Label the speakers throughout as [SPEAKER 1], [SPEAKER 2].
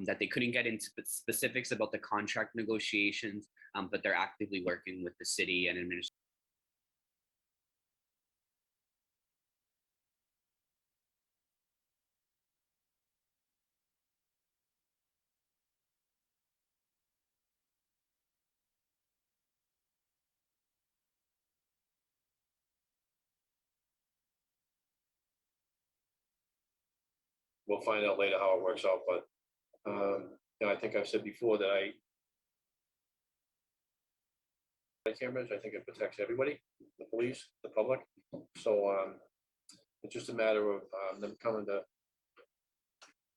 [SPEAKER 1] that they couldn't get into specifics about the contract negotiations, but they're actively working with the city and administration.
[SPEAKER 2] We'll find out later how it works out, but I think I've said before that cameras, I think it protects everybody, the police, the public. So it's just a matter of them coming to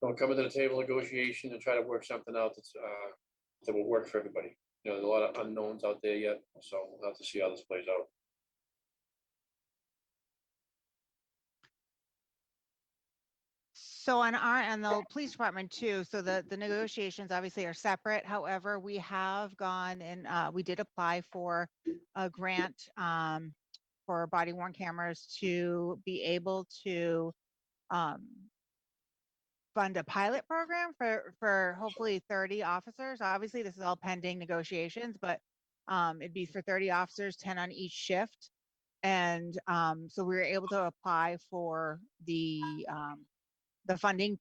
[SPEAKER 2] the table negotiation and try to work something out that will work for everybody. There's a lot of unknowns out there yet, so we'll have to see how this plays out.
[SPEAKER 3] So on our end, the police department too, so the negotiations obviously are separate. However, we have gone and we did apply for a grant for body worn cameras to be able to fund a pilot program for hopefully 30 officers. Obviously, this is all pending negotiations, but it'd be for 30 officers, 10 on each shift. And so we were able to apply for the funding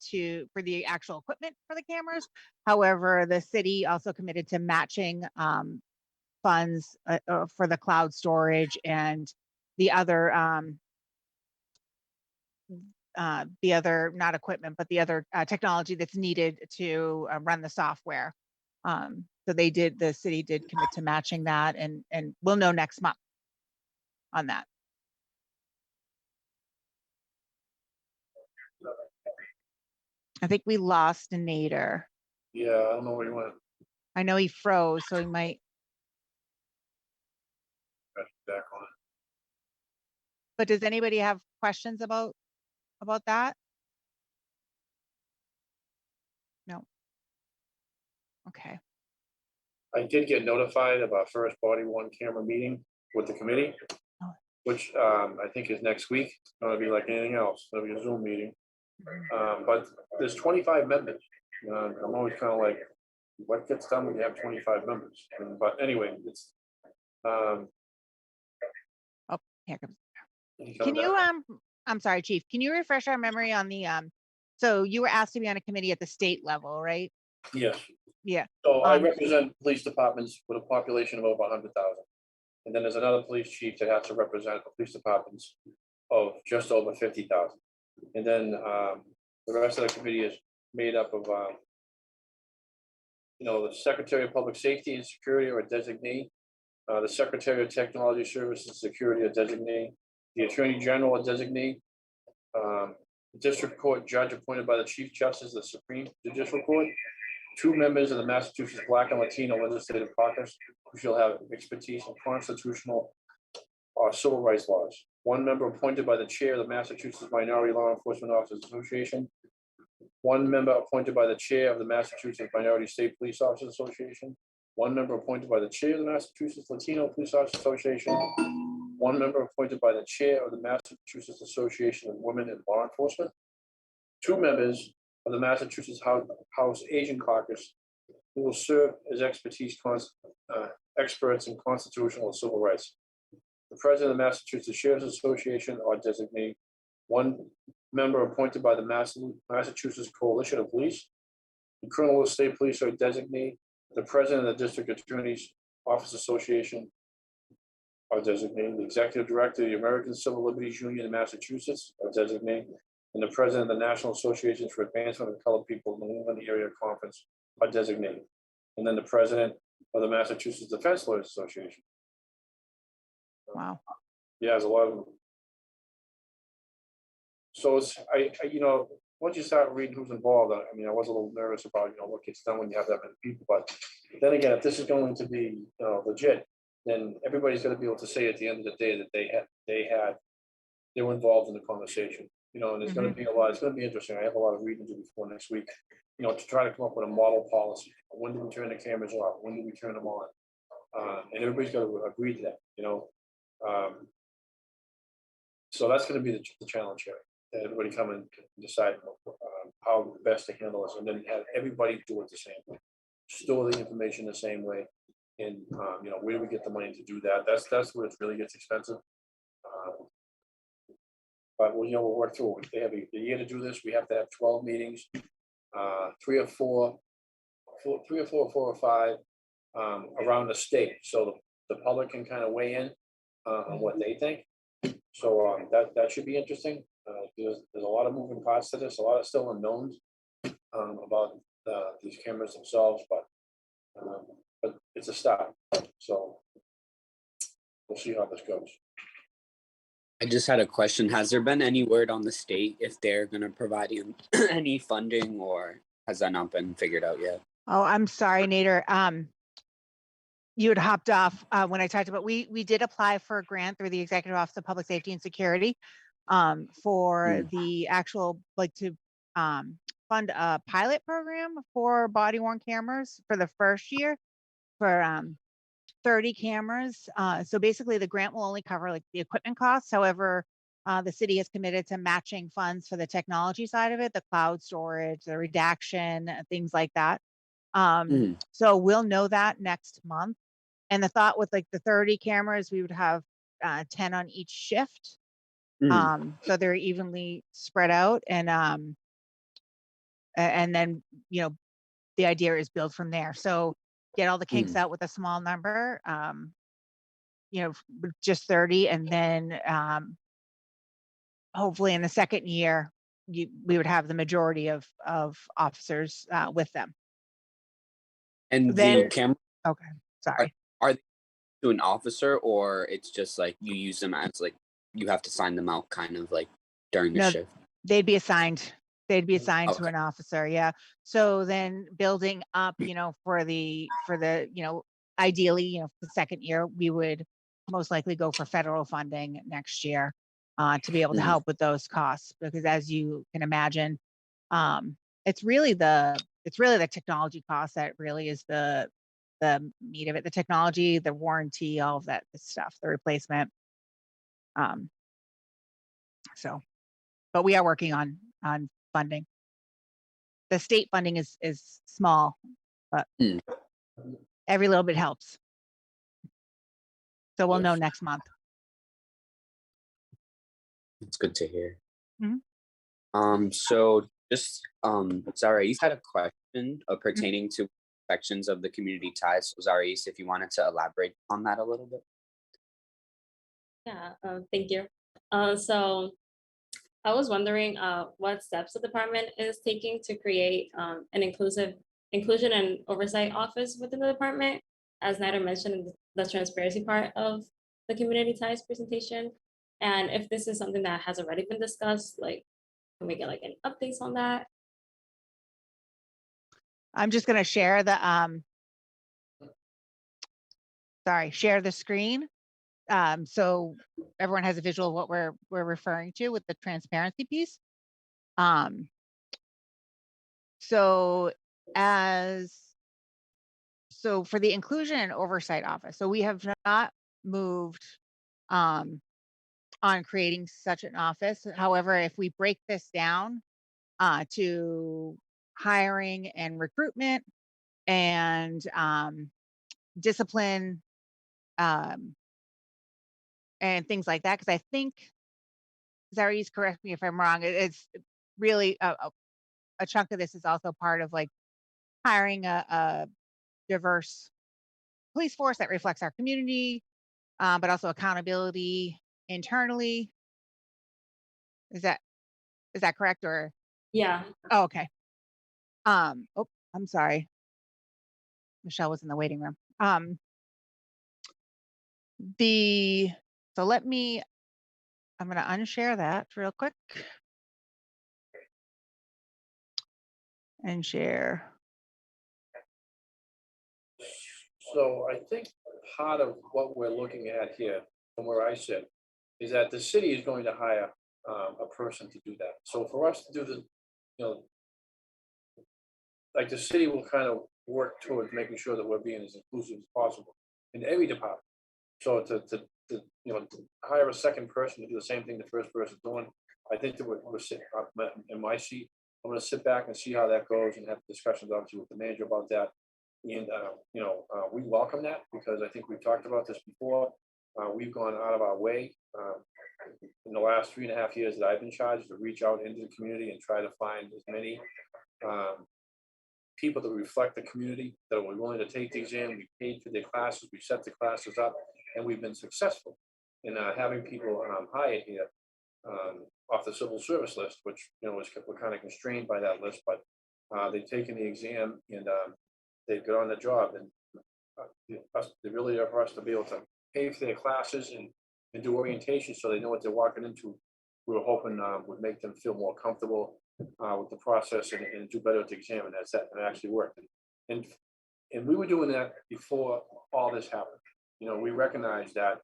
[SPEAKER 3] for the actual equipment for the cameras. However, the city also committed to matching funds for the cloud storage and the other not equipment, but the other technology that's needed to run the software. So the city did commit to matching that, and we'll know next month on that. I think we lost Nader.
[SPEAKER 2] Yeah, I don't know where he went.
[SPEAKER 3] I know he froze, so he might.
[SPEAKER 2] Back on.
[SPEAKER 3] But does anybody have questions about that? No. Okay.
[SPEAKER 2] I did get notified of our first body worn camera meeting with the committee, which I think is next week. It's going to be like anything else. It'll be a Zoom meeting. But there's 25 members. I'm always kind of like, what gets done when you have 25 members? But anyway, it's.
[SPEAKER 3] Oh, here comes. Can you I'm sorry, Chief. Can you refresh our memory on the so you were asked to be on a committee at the state level, right?
[SPEAKER 2] Yes.
[SPEAKER 3] Yeah.
[SPEAKER 2] So I represent police departments with a population of over 100,000, and then there's another police chief that has to represent the police departments of just over 50,000, and then the rest of the committee is made up of the Secretary of Public Safety and Security or a designee, the Secretary of Technology Services and Security or designee, the Attorney General or designee, the District Court judge appointed by the Chief Justice of the Supreme Judicial Court, 2 members of the Massachusetts Black and Latino Legislative Caucus who shall have expertise in constitutional or civil rights laws, 1 member appointed by the chair of the Massachusetts Minority Law Enforcement Officers Association, 1 member appointed by the chair of the Massachusetts Minority State Police Officers Association, 1 member appointed by the chair of the Massachusetts Latino Police Officers Association, 1 member appointed by the chair of the Massachusetts Association of Women in Law Enforcement, 2 members of the Massachusetts House Asian Caucus who will serve as experts in constitutional and civil rights, the president of the Massachusetts Sheriff's Association or designee, 1 member appointed by the Massachusetts Coalition of Police, the Colonel of State Police or designee, the president of the District Attorney's Office Association or designee, the executive director of the American Civil Liberties Union in Massachusetts or designee, and the president of the National Association for Advancement of Colored People in the New England Area Conference or designee, and then the president of the Massachusetts Defense Lawyers Association.
[SPEAKER 3] Wow.
[SPEAKER 2] Yeah, there's a lot of them. So it's once you start reading who's involved, I was a little nervous about what gets done when you have that many people. But then again, if this is going to be legit, then everybody's going to be able to say at the end of the day that they were involved in the conversation. And there's going to be a lot. It's going to be interesting. I have a lot of reading to do before next week. To try to come up with a model policy. When do we turn the cameras off? When do we turn them on? And everybody's got to agree to that. So that's going to be the challenge here. everybody come and decide how best to handle this, and then have everybody do it the same way. Store the information the same way, and where do we get the money to do that? That's where it really gets expensive. But we'll work through it. If they have a year to do this, we have to have 12 meetings, three or four, four or five around the state, so the public can kind of weigh in on what they think. So that should be interesting. There's a lot of moving parts to this, a lot of still unknowns about these cameras themselves, but it's a start. So we'll see how this goes.
[SPEAKER 1] I just had a question. Has there been any word on the state if they're going to provide any funding, or has that not been figured out yet?
[SPEAKER 3] Oh, I'm sorry, Nader. You had hopped off when I talked about, we did apply for a grant through the Executive Office of Public Safety and Security for the actual, to fund a pilot program for body worn cameras for the first year for 30 cameras. So basically the grant will only cover the equipment costs. However, the city has committed to matching funds for the technology side of it, the cloud storage, the redaction, things like that. So we'll know that next month. And the thought with the 30 cameras, we would have 10 on each shift. So they're evenly spread out, and then, the idea is build from there. So get all the kinks out with a small number, just 30. And then hopefully in the second year, we would have the majority of officers with them.
[SPEAKER 1] And
[SPEAKER 3] Then,
[SPEAKER 1] the camera,
[SPEAKER 3] okay, sorry.
[SPEAKER 1] are they to an officer, or it's just you use them as you have to sign them out kind of during the shift?
[SPEAKER 3] They'd be assigned. They'd be assigned to
[SPEAKER 1] Okay.
[SPEAKER 3] an officer. Yeah. So then building up, for the, ideally, the second year, we would most likely go for federal funding next year to be able to help with those costs, because as you can imagine, it's really the technology cost that really is the meat of it. The technology, the warranty, all of that stuff, the replacement. So, but we are working on funding. The state funding is small, but every little bit helps. So we'll know next month.
[SPEAKER 1] It's good to hear.
[SPEAKER 3] Mhm.
[SPEAKER 1] So just Zarais had a question pertaining to sections of the community ties. So Zarais, if you wanted to elaborate on that a little bit.
[SPEAKER 4] Yeah, thank you. So I was wondering what steps the department is taking to create an inclusion and oversight office within the department, as Nader mentioned in the transparency part of the community ties presentation. And if this is something that has already been discussed, can we get any updates on that?
[SPEAKER 3] I'm just going to share the share the screen. So everyone has a visual of what we're referring to with the transparency piece. So for the inclusion and oversight office, so we have not moved on creating such an office. However, if we break this down to hiring and recruitment and discipline and things like that, because I think, Zaris, correct me if I'm wrong, it's really a chunk of this is also part of hiring a diverse police force that reflects our community, but also accountability internally. Is that correct? Or
[SPEAKER 4] Yeah.
[SPEAKER 3] oh, okay. Oh, I'm sorry. Michelle was in the waiting room. I'm going to unshare that real quick and share.
[SPEAKER 2] So I think part of what we're looking at here, from where I sit, is that the city is going to hire a person to do that. So for us to do the, the city will kind of work towards making sure that we're being as inclusive as possible in every department. So to to, to hire a second person to do the same thing the first person's doing. I think that we're sitting in my seat. I'm gonna sit back and see how that goes and have discussions obviously with the manager about that. And, we welcome that because I think we've talked about this before. We've gone out of our way, in the last 3.5 years that I've been charged to reach out into the community and try to find as many, people that reflect the community, that were willing to take the exam. We paid for their classes, we set the classes up, and we've been successful in having people hired here off the civil service list, which we're kind of constrained by that list, but they've taken the exam and they've got on the job, and the ability for us to be able to pay for their classes and do orientation so they know what they're walking into. We were hoping would make them feel more comfortable with the process and do better at the exam, and that actually worked. And we were doing that before all this happened. We recognize that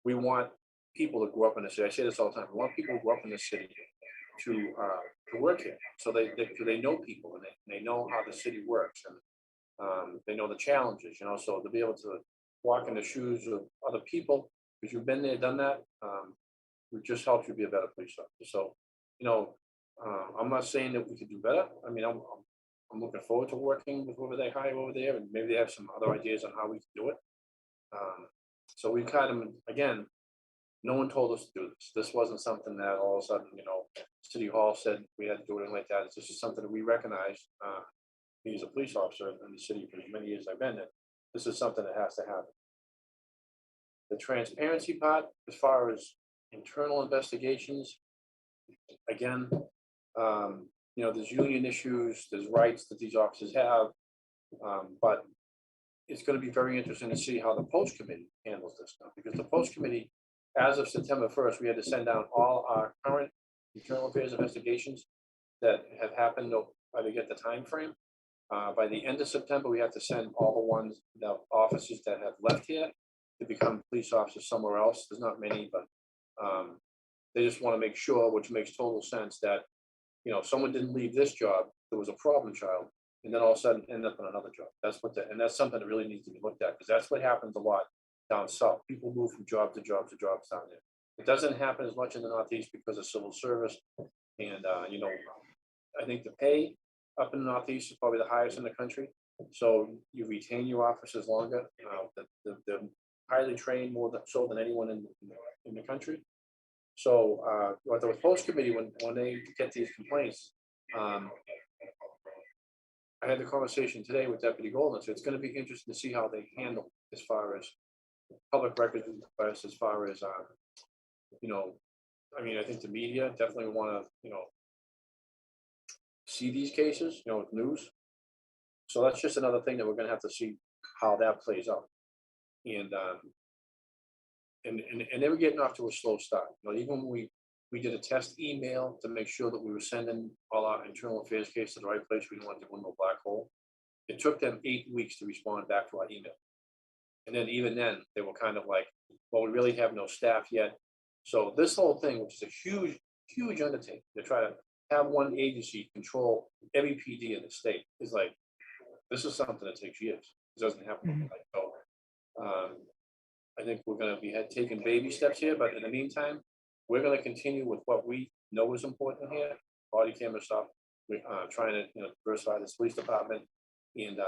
[SPEAKER 2] we want people to grow up in the city. I say this all the time. We want people to grow up in the city to work here, so they know people and they know how the city works, and they know the challenges. So to be able to walk in the shoes of other people because you've been there, done that, it just helps you be a better police officer. So, I'm not saying that we could do better. I mean, I'm looking forward to working with whoever they hire over there, and maybe they have some other ideas on how we can do it. So we kind of, again, no one told us to do this. This wasn't something that all of a sudden, City Hall said we had to do it like that. This is something that we recognized. Me as a police officer in the city for as many years I've been there, this is something that has to happen. The transparency part, as far as internal investigations, again, there's union issues, there's rights that these officers have, but it's going to be very interesting to see how the post committee handles this stuff, because the post committee, as of September 1st, we had to send down all our current internal affairs investigations that have happened. By to get the time frame. By the end of September, we have to send all the officers that have left here to become police officers somewhere else. There's not many, but they just want to make sure, which makes total sense, that someone didn't leave this job, there was a problem child, and then all of a sudden end up in another job. And that's something that really needs to be looked at, because that's what happens a lot down south. People move from job to job to jobs down there. It doesn't happen as much in the Northeast because of civil service, and I think the pay up in the Northeast is probably the highest in the country. So you retain your officers longer. They're highly trained more so than anyone in the country. So what the post committee, when they get these complaints, I had the conversation today with Deputy Golden. So it's going to be interesting to see how they handle as far as public records requests, as far as I think the media definitely want to see these cases, with news. So that's just another thing that we're going to have to see how that plays out. And they were getting off to a slow start. Even when we did a test email to make sure that we were sending all our internal affairs cases to the right place. We didn't want to go into a black hole. It took them 8 weeks to respond back to our email. And then even then, they were kind of like, well, we really have no staff yet. So this whole thing, which is a huge, huge undertaking to try to have one agency control every PD in the state, is like, this is something that takes years. It doesn't happen overnight. So I think we're going to be taking baby steps here, but in the meantime, we're going to continue with what we know is important here: body camera stuff. We're trying to diversify this police department and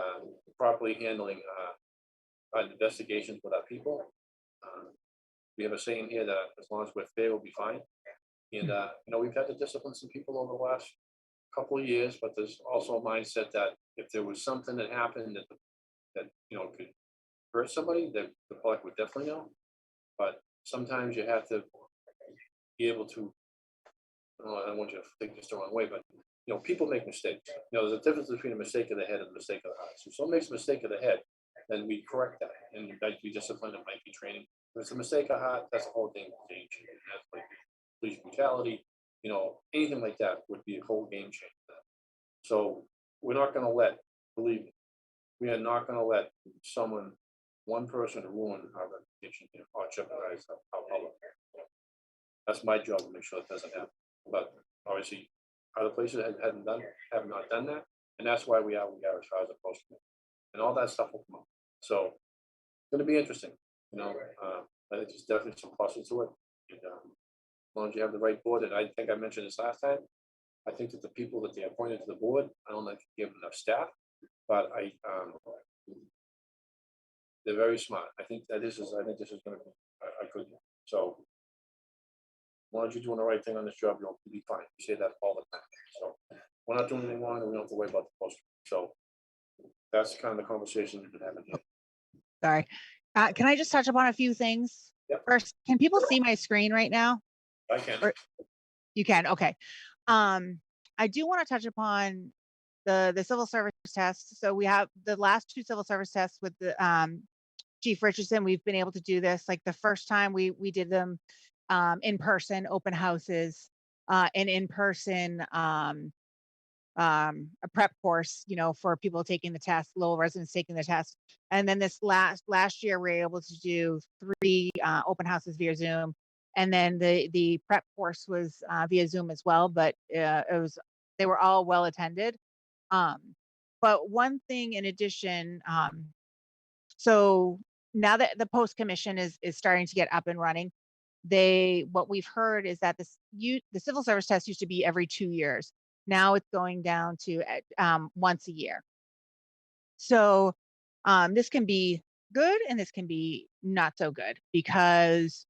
[SPEAKER 2] properly handling investigations with our people. We have a saying here that as long as we're fair, we'll be fine. And we've had to discipline some people over the last couple of years, but there's also a mindset that if there was something that happened that could hurt somebody, that the public would definitely know. But sometimes you have to be able to. I don't want you to think this the wrong way, but people make mistakes. There's a difference between a mistake of the head and a mistake of the heart. So if someone makes a mistake of the head, then we correct that, and you might be disciplined, it might be training. If it's a mistake of heart, that's the whole thing change. That's like police brutality, anything like that would be a whole game changer. So we're not going to let, believe me, we are not going to let one person ruin our reputation or jeopardize our public. That's my job to make sure it doesn't happen. But obviously, other places have not done that, and that's why we are as far as the post, and all that stuff will come up. So it's going to be interesting. I think there's definitely some pluses to it. And, as long as you have the right board, and I think I mentioned this last time, I think that the people that they appointed to the board, I don't think give them enough staff, but they're very smart. I think this is gonna be a good one. So as long as you're doing the right thing on this job, you'll be fine. You say that all the time. So we're not doing anything wrong, and we don't have to worry about the post. So that's kind of the conversation we've been having here.
[SPEAKER 3] Sorry. Can I just touch upon a few things?
[SPEAKER 2] Yep.
[SPEAKER 3] First, can people see my screen right now?
[SPEAKER 2] I can.
[SPEAKER 3] Or- You can, okay. I do want to touch upon the civil service test. So we have the last 2 civil service tests with the Chief Richardson. We've been able to do this. Like the first time we did them in person, open houses, and in person a prep course, you know, for people taking the test, Lowell residents taking the test. And then this last year, we were able to do 3 open houses via Zoom. And then the prep course was via Zoom as well, but they were all well attended. But one thing in addition, so now that the post commission is starting to get up and running, what we've heard is that the civil service test used to be every 2 years. Now it's going down to once a year. So this can be good and this can be not so good, because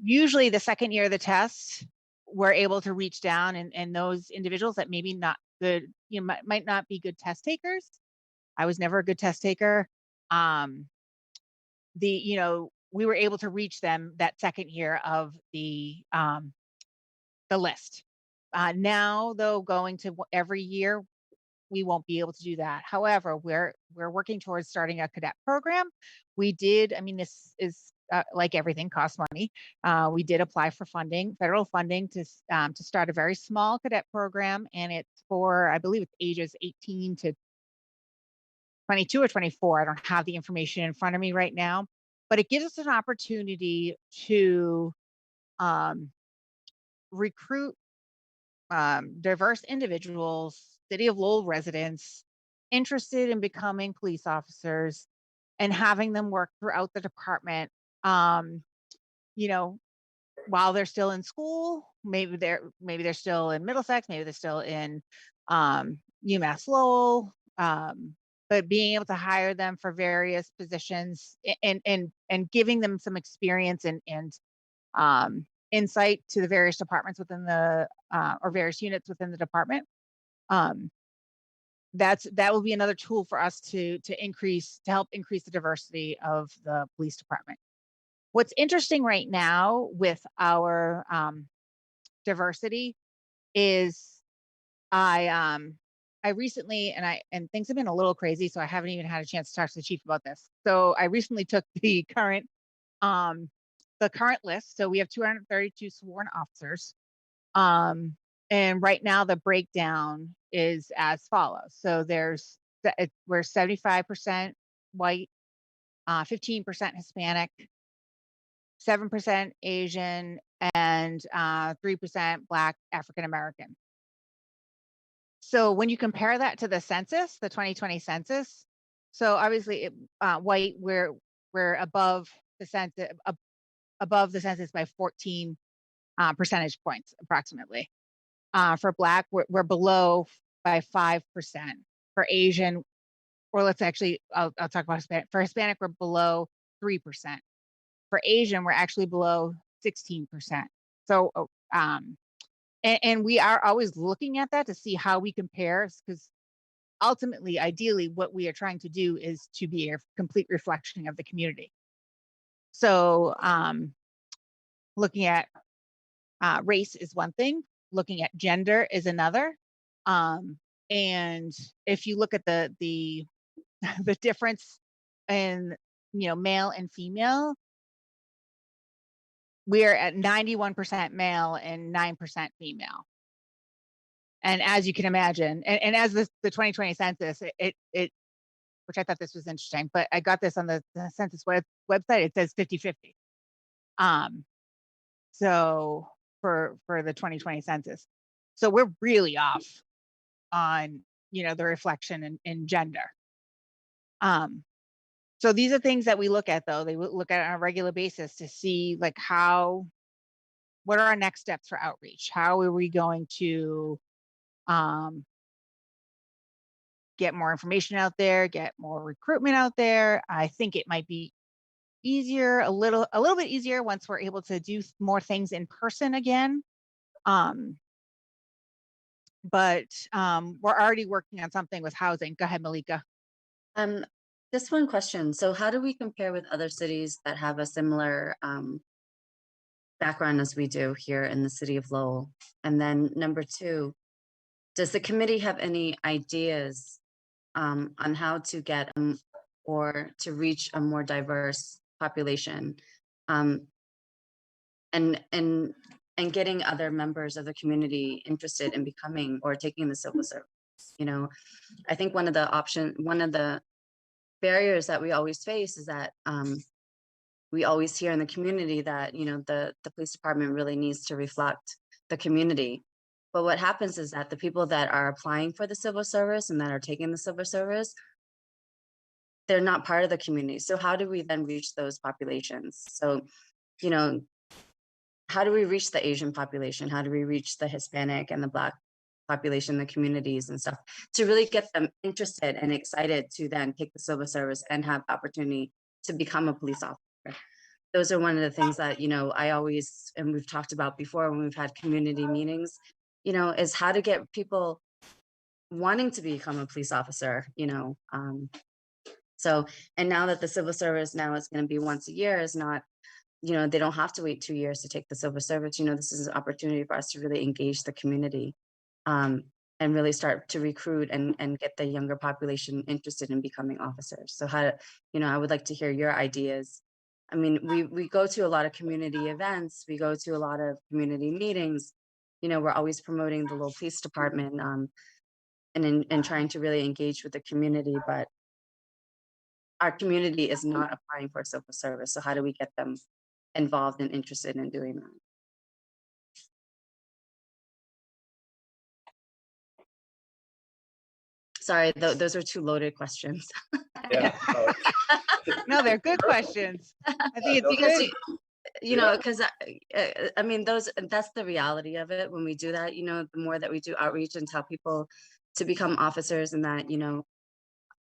[SPEAKER 3] usually the second year of the test, we're able to reach down and those individuals that maybe not good, you know, might not be good test takers. I was never a good test taker. We were able to reach them that second year of the list. Now, though, going to every year, we won't be able to do that. However, we're working towards starting a cadet program. We did. I mean, this is like everything, costs money. We did apply for funding, federal funding, to start a very small cadet program, and it's for, I believe, it's ages 18 to 22 or 24. I don't have the information in front of me right now, but it gives us an opportunity to recruit diverse individuals, City of Lowell residents interested in becoming police officers, and having them work throughout the department. You know, while they're still in school, maybe they're still in Middlesex, maybe they're still in UMass Lowell, but being able to hire them for various positions and giving them some experience and insight to the various departments within the or various units within the department. That will be another tool for us to help increase the diversity of the police department. What's interesting right now with our diversity is I recently, and things have been a little crazy, so I haven't even had a chance to talk to the chief about this. So I recently took the current list. So we have 232 sworn officers. And right now the breakdown is as follows. So we're 75% white, 15% Hispanic, 7% Asian, and 3% Black African American. So when you compare that to the census, the 2020 census, so obviously white, we're above the census by 14 percentage points approximately. For Black, we're below by 5%. For Asian, or I'll talk about Hispanic. For Hispanic, we're below 3%. For Asian, we're actually below 16%. So, and we are always looking at that to see how we compare, because ultimately, ideally, what we are trying to do is to be a complete reflection of the community. So, looking at race is one thing, looking at gender is another. And if you look at the the difference in, you know, male and female, we're at 91% male and 9% female. And as you can imagine, and as the 2020 census, it which I thought this was interesting, but I got this on the census website, it says 50-50. So for the 2020 census. So we're really off on, you know, the reflection in gender. So these are things that we look at, though. They look at on a regular basis to see like what are our next steps for outreach? How are we going to get more information out there, get more recruitment out there? I think it might be easier, a little bit easier once we're able to do more things in person again. But we're already working on something with housing. Go ahead, Malika.
[SPEAKER 5] Just one question. So how do we compare with other cities that have a similar background as we do here in the city of Lowell? And then number two, does the committee have any ideas on how to get or to reach a more diverse population, and getting other members of the community interested in becoming or taking the civil service? You know, I think one of the barriers that we always face is that we always hear in the community that, you know, the police department really needs to reflect the community. But what happens is that the people that are applying for the civil service and that are taking the civil service, they're not part of the community. So how do we then reach those populations? So, you know, how do we reach the Asian population? How do we reach the Hispanic and the Black population, the communities and stuff, to really get them interested and excited to then take the civil service and have opportunity to become a police officer? Those are one of the things that, you know, I always, and we've talked about before when we've had community meetings, you know, is how to get people wanting to become a police officer, you know. So, and now that the civil service now is going to be once a year, is not, you know, they don't have to wait 2 years to take the civil service. You know, this is an opportunity for us to really engage the community, and really start to recruit and get the younger population interested in becoming officers. So how, you know, I would like to hear your ideas. I mean, we go to a lot of community events, we go to a lot of community meetings, you know, we're always promoting the Lowell Police Department, and trying to really engage with the community, but our community is not applying for civil service. So how do we get them involved and interested in doing that? Sorry, those are two loaded questions.
[SPEAKER 2] Yeah.
[SPEAKER 3] No, they're good questions. I think it's
[SPEAKER 5] Because
[SPEAKER 3] good.
[SPEAKER 5] you know, because I mean, that's the reality of it. When we do that, you know, the more that we do outreach and tell people to become officers, and that, you know,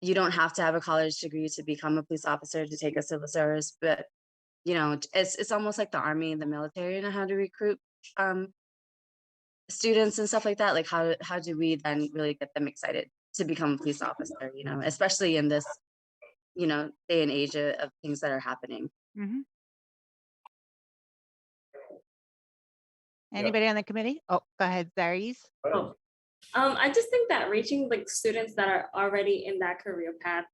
[SPEAKER 5] you don't have to have a college degree to become a police officer, to take a civil service, but, you know, it's almost like the Army and the military, and how to recruit students and stuff like that. Like how do we then really get them excited to become a police officer, you know, especially in this, you know, day and age of things that are happening.
[SPEAKER 3] Mhm. Anybody on the committee? Oh, go ahead, Zaris.
[SPEAKER 4] Oh, I just think that reaching like students that are already in that career path,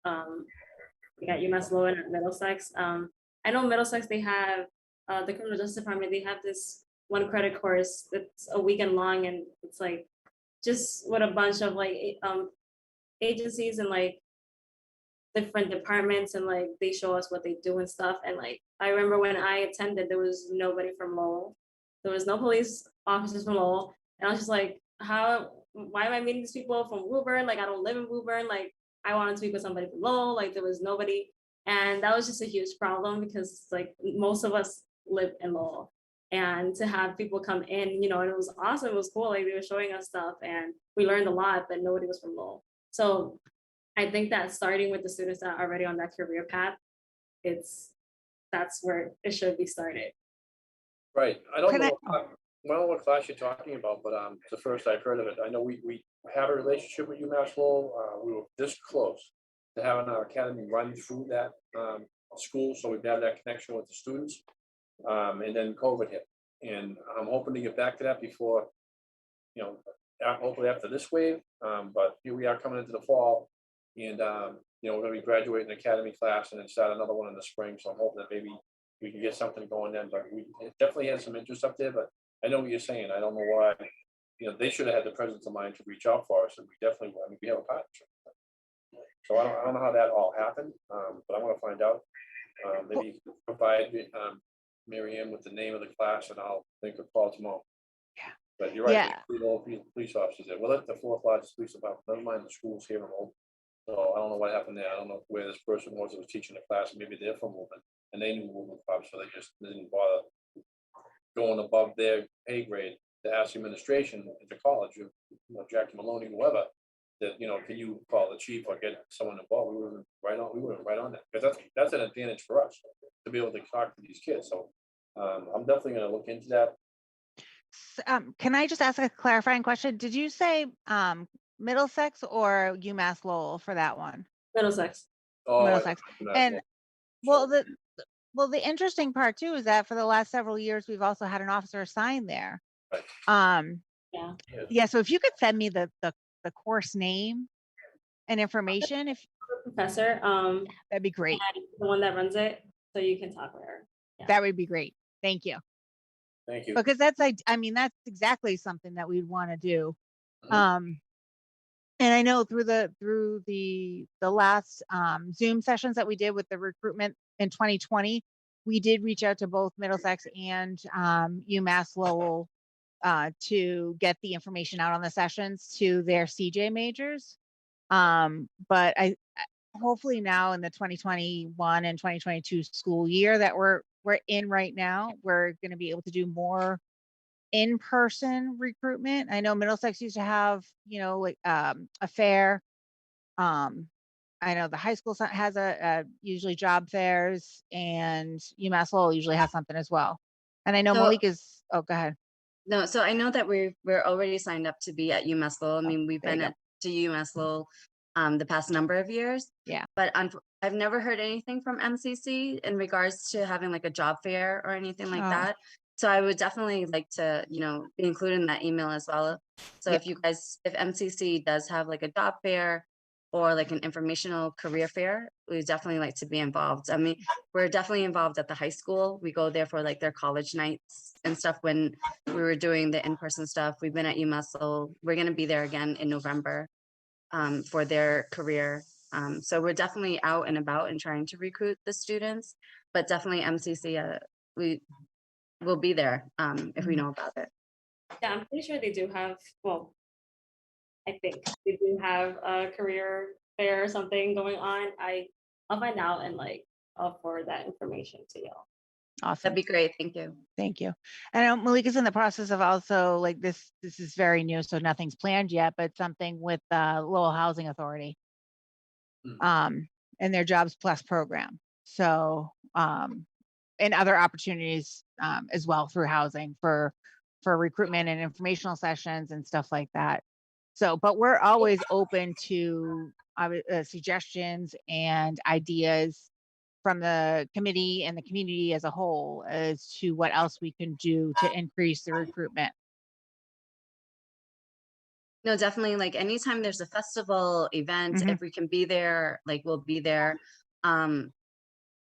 [SPEAKER 4] like at UMass Lowell and at Middlesex. I know Middlesex, they have the criminal justice department, they have this one credit course that's a weekend long, and it's like just with a bunch of like agencies and like different departments, and like they show us what they do and stuff. And like I remember when I attended, there was nobody from Lowell. There was no police officers from Lowell. And I was just like, why am I meeting these people from Woburn? Like I don't live in Woburn. Like I wanted to speak with somebody from Lowell. Like there was nobody. And that was just a huge problem, because like most of us live in Lowell. And to have people come in, you know, and it was awesome. It was cool. Like they were showing us stuff and we learned a lot, but nobody was from Lowell. So I think that starting with the students that are already on that career path, that's where it should be started.
[SPEAKER 2] Right. I don't
[SPEAKER 3] Can
[SPEAKER 2] know what class you're talking about, but it's the first I've heard of it. I know we have a relationship with UMass Lowell. We were this close to having our academy run through that school, so we've had that connection with the students. And then COVID hit, and I'm hoping to get back to that before, you know, hopefully after this wave. But here we are coming into the fall, and you know, we're going to be graduating academy class and then start another one in the spring. So I'm hoping that maybe we can get something going then. But we definitely had some interest up there. But I know what you're saying. I don't know why. You know, they should have had the presence of mind to reach out for us, and we definitely. I mean, we have a partnership. So I don't know how that all happened, but I want to find out. Maybe you can provide Mary Ann with the name of the class, and I'll think of Paul tomorrow.
[SPEAKER 3] Yeah.
[SPEAKER 2] But you're right.
[SPEAKER 3] Yeah.
[SPEAKER 2] All police officers there. Well, that's the fourth largest police department. Never mind the schools here in Old. So I don't know what happened there. I don't know where this person was that was teaching the class. Maybe they're from Woburn and they knew Woburn Pub, so they just didn't bother going above their pay grade to ask the administration at the college, Jackie Maloney, whoever, that, can you call the chief or get someone involved? We were right on that, because that's an advantage for us to be able to talk to these kids. So I'm definitely gonna look into that.
[SPEAKER 3] Can I just ask a clarifying question? Did you say Middlesex or UMass Lowell for that one?
[SPEAKER 4] Middlesex.
[SPEAKER 2] Oh,
[SPEAKER 3] Middlesex. And well, the interesting part too is that for the last several years, we've also had an officer assigned there.
[SPEAKER 2] Right.
[SPEAKER 4] Yeah.
[SPEAKER 3] Yeah. So if you could send me the course name and information, if
[SPEAKER 4] Professor,
[SPEAKER 3] that'd be great.
[SPEAKER 4] and the one that runs it, so you can talk with her. Yeah.
[SPEAKER 3] That would be great. Thank you.
[SPEAKER 2] Thank you.
[SPEAKER 3] Because that's like, I mean, that's exactly something that we'd want to do.
[SPEAKER 2] Mhm.
[SPEAKER 3] And I know through the last Zoom sessions that we did with the recruitment in 2020, we did reach out to both Middlesex and UMass Lowell to get the information out on the sessions to their CJ majors. But hopefully now in the 2021 and 2022 school year that we're in right now, we're going to be able to do more in-person recruitment. I know Middlesex used to have, like a fair. I know the high school has a usually job fairs, and UMass Lowell usually has something as well. And I know
[SPEAKER 5] So-
[SPEAKER 3] Malik is. Oh, go ahead.
[SPEAKER 5] No, so I know that we're already signed up to be at UMass Lowell. I mean, we've
[SPEAKER 3] there you
[SPEAKER 5] been to UMass Lowell the past number of years.
[SPEAKER 3] Yeah.
[SPEAKER 5] But I've never heard anything from MCC in regards to having like a job fair or anything like
[SPEAKER 3] Oh.
[SPEAKER 5] that. So I would definitely like to, be included in that email as well. So
[SPEAKER 3] Yeah.
[SPEAKER 5] if MCC does have like a job fair or like an informational career fair, we would definitely like to be involved. I mean, we're definitely involved at the high school. We go there for like their college nights and stuff when we were doing the in-person stuff. We've been at UMass Lowell. We're going to be there again in November for their career. So we're definitely out and about and trying to recruit the students, but definitely MCC, we will be there if we know about it.
[SPEAKER 4] Yeah, I'm pretty sure they do have, well, I think they do have a career fair or something going on. I'll find out and I'll forward that information to y'all.
[SPEAKER 3] Awesome.
[SPEAKER 5] That'd be great. Thank you.
[SPEAKER 3] Thank you. I know Malik is in the process of also like this is very new, so nothing's planned yet, but something with Lowell Housing Authority. And their Jobs Plus program. So and other opportunities as well through housing for recruitment and informational sessions and stuff like that. So, but we're always open to suggestions and ideas from the committee and the community as a whole as to what else we can do to increase the recruitment.
[SPEAKER 5] No, definitely. Like anytime there's a festival event,
[SPEAKER 3] Mhm.
[SPEAKER 5] if we can be there, like we'll be there.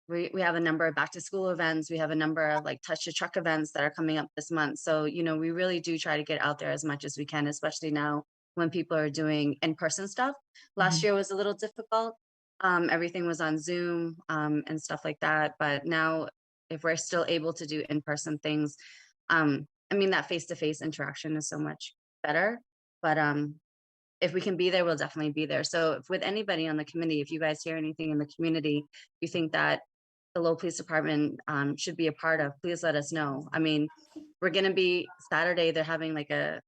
[SPEAKER 5] We have a number of back to school events. We have a number of like touch the truck events that are coming up this month. So, we really do try to get out there as much as we can, especially now when people are doing in-person stuff. Last year was a little difficult. Everything was on Zoom and stuff like that. But now if we're still able to do in-person things, I mean, that face-to-face interaction is so much better. But if we can be there, we'll definitely be there. So if with anybody on the committee, if you guys hear anything in the community, you think that the Lowell Police Department should be a part of, please let us know. I mean, we're going to be Saturday, they're having like a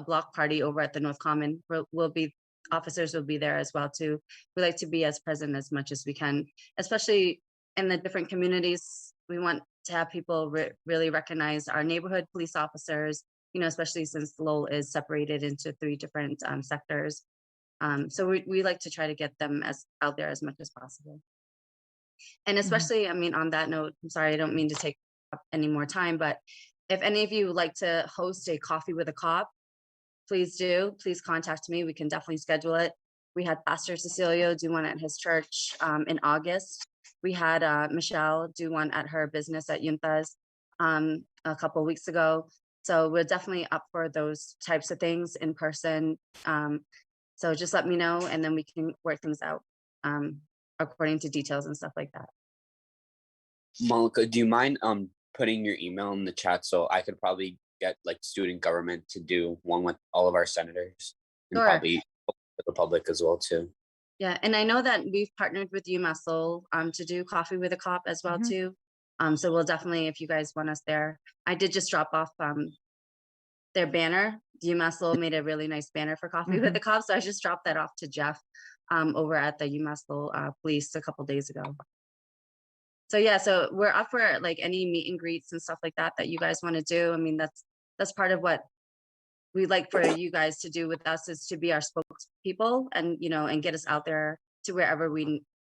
[SPEAKER 5] block party over at the North Common. Officers will be there as well too. We like to be as present as much as we can, especially in the different communities. We want to have people really recognize our neighborhood police officers, especially since Lowell is separated into 3 different sectors. So we like to try to get them out there as much as possible. And especially, I mean, on that note, I'm sorry, I don't mean to take up any more time, but if any of you would like to host a coffee with a cop, please do. Please contact me. We can definitely schedule it. We had Pastor Cecilio do one at his church in August. We had Michelle do one at her business at Yuntas a couple of weeks ago. So we're definitely up for those types of things in person. So just let me know and then we can work things out according to details and stuff like that.
[SPEAKER 1] Monica, do you mind putting your email in the chat so I could probably get like student government to do one with all of our senators and
[SPEAKER 5] Sure.
[SPEAKER 1] probably the public as well too?
[SPEAKER 5] Yeah, and I know that we've partnered with UMass Lowell to do Coffee with a Cop as well
[SPEAKER 3] Mhm.
[SPEAKER 5] too. So we'll definitely, if you guys want us there, I did just drop off their banner. UMass Lowell made a really nice banner for Coffee with
[SPEAKER 3] Mhm.
[SPEAKER 5] the Cop, so I just dropped that off to Jeff over at the UMass Lowell police a couple days ago. So yeah, so we're up for like any meet and greets and stuff like that that you guys want to do. I mean, that's part of what we'd like for you guys to do with us, is to be our spokespeople and, you know, and get us out there to wherever